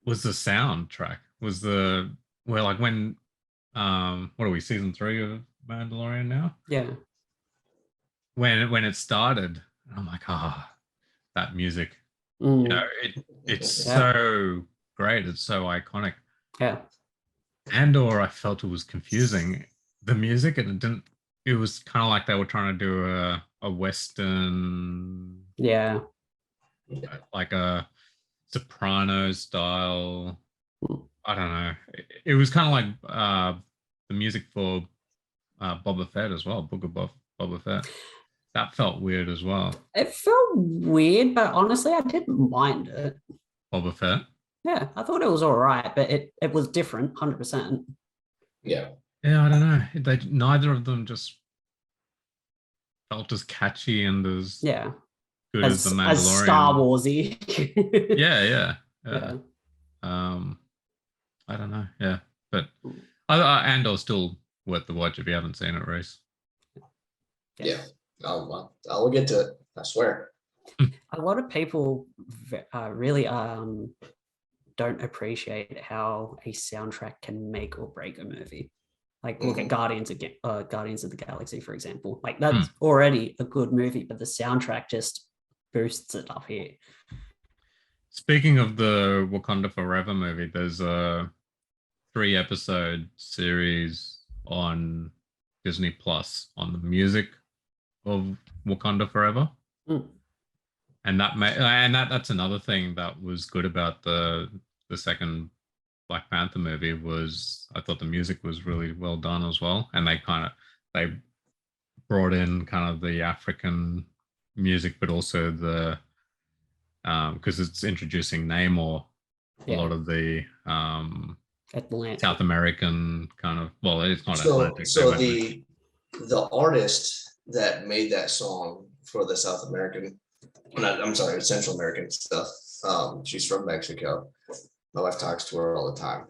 was the soundtrack. What are we, season 3 of Mandalorian now? Yeah. When it started, I'm like, that music. You know, it's so great. It's so iconic. Yeah. Andor, I felt it was confusing. The music, and it was kind of like they were trying to do a Western, like a Sopranos style. I don't know. It was kind of like the music for Boba Fett as well, Book of Boba Fett. That felt weird as well. It felt weird, but honestly, I didn't mind it. Boba Fett? Yeah, I thought it was all right, but it was different, 100%. Yeah. Yeah, I don't know. Neither of them just felt as catchy and as good as the Mandalorian. As Star Warsy. Yeah. I don't know. Yeah, but Andor's still worth the watch if you haven't seen it, Reese. Yeah. I'll get to it. I swear. A lot of people really don't appreciate how a soundtrack can make or break a movie. Like look at Guardians of the Galaxy, for example. Like that's already a good movie, but the soundtrack just boosts it up here. Speaking of the Wakanda Forever movie, there's a 3-episode series on Disney Plus on the music of Wakanda Forever. And that's another thing that was good about the second Black Panther movie was I thought the music was really well done as well, and they brought in kind of the African music, but also the because it's introducing Namor, a lot of the South American kind of, well, it's not Atlantic. So the artist that made that song for the South American, Central American stuff. She's from Mexico. My wife talks to her all the time.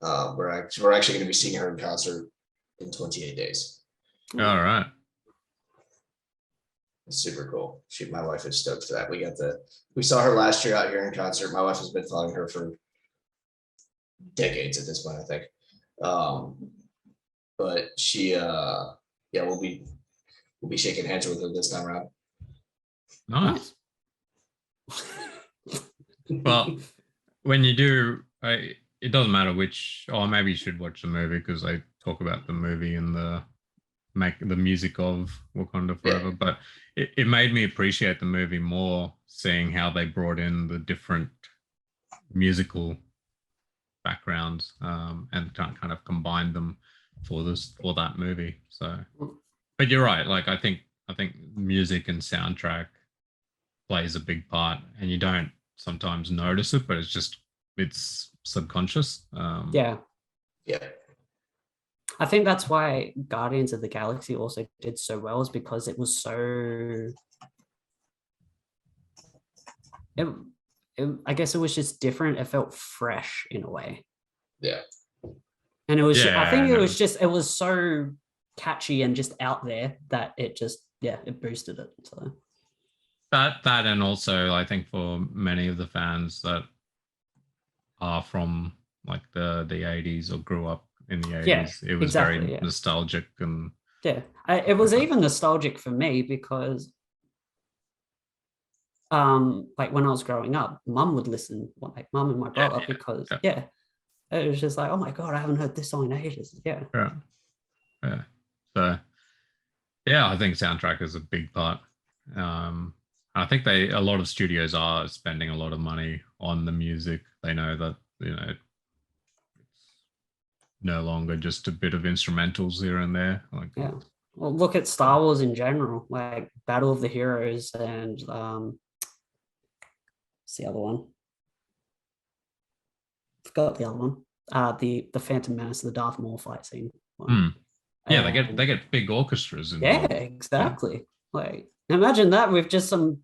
We're actually going to be seeing her in concert in 28 days. All right. It's super cool. My wife is stoked for that. We saw her last year out here in concert. My wife has been following her for decades at this point, I think. But she, we'll be shaking hands with her this time around. Nice. Well, when you do, it doesn't matter which, or maybe you should watch the movie because they talk about the movie in the make the music of Wakanda Forever, but it made me appreciate the movie more, seeing how they brought in the different musical backgrounds and kind of combined them for that movie. So, but you're right. Like I think music and soundtrack plays a big part, and you don't sometimes notice it, but it's subconscious. Yeah. Yeah. I think that's why Guardians of the Galaxy also did so well, is because it was so. I guess it was just different. It felt fresh in a way. Yeah. And it was. Yeah, I think it was just. It was so catchy and just out there that it just. Yeah, it boosted it. So. That and also I think for many of the fans that are from like the 80s or grew up in the 80s, it was exactly, very nostalgic. And it was even nostalgic for me because like when I was growing up, mum would listen, like mum and my brother, because it was just like, oh my god, I haven't heard this song in ages. Yeah. So I think soundtrack is a big part. I think a lot of studios are spending a lot of money on the music. They know that, it's no longer just a bit of instrumentals here and there. Like, well, look at Star Wars in general, like Battle of the Heroes and what's the other one? Forgot the other one. The Phantom Menace, the Darth Maul fight scene. Yeah, they get big orchestras involved. Yeah, exactly. Like imagine that with just some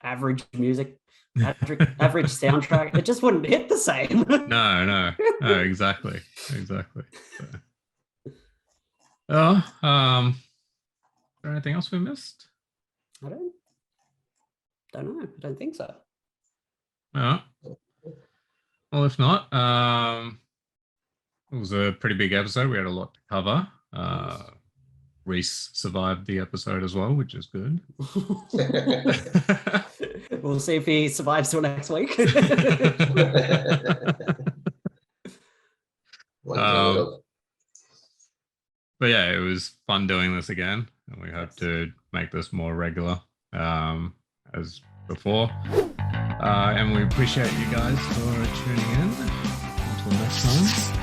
average music, average soundtrack. It just wouldn't hit the same. No, exactly. So. Oh, is there anything else we missed? I don't know. I don't think so. Yeah. Well, if not, it was a pretty big episode. We had a lot to cover. Reese survived the episode as well, which is good. We'll see if he survives till next week. But yeah, it was fun doing this again, and we hope to make this more regular as before. And we appreciate you guys for tuning in. Until next time.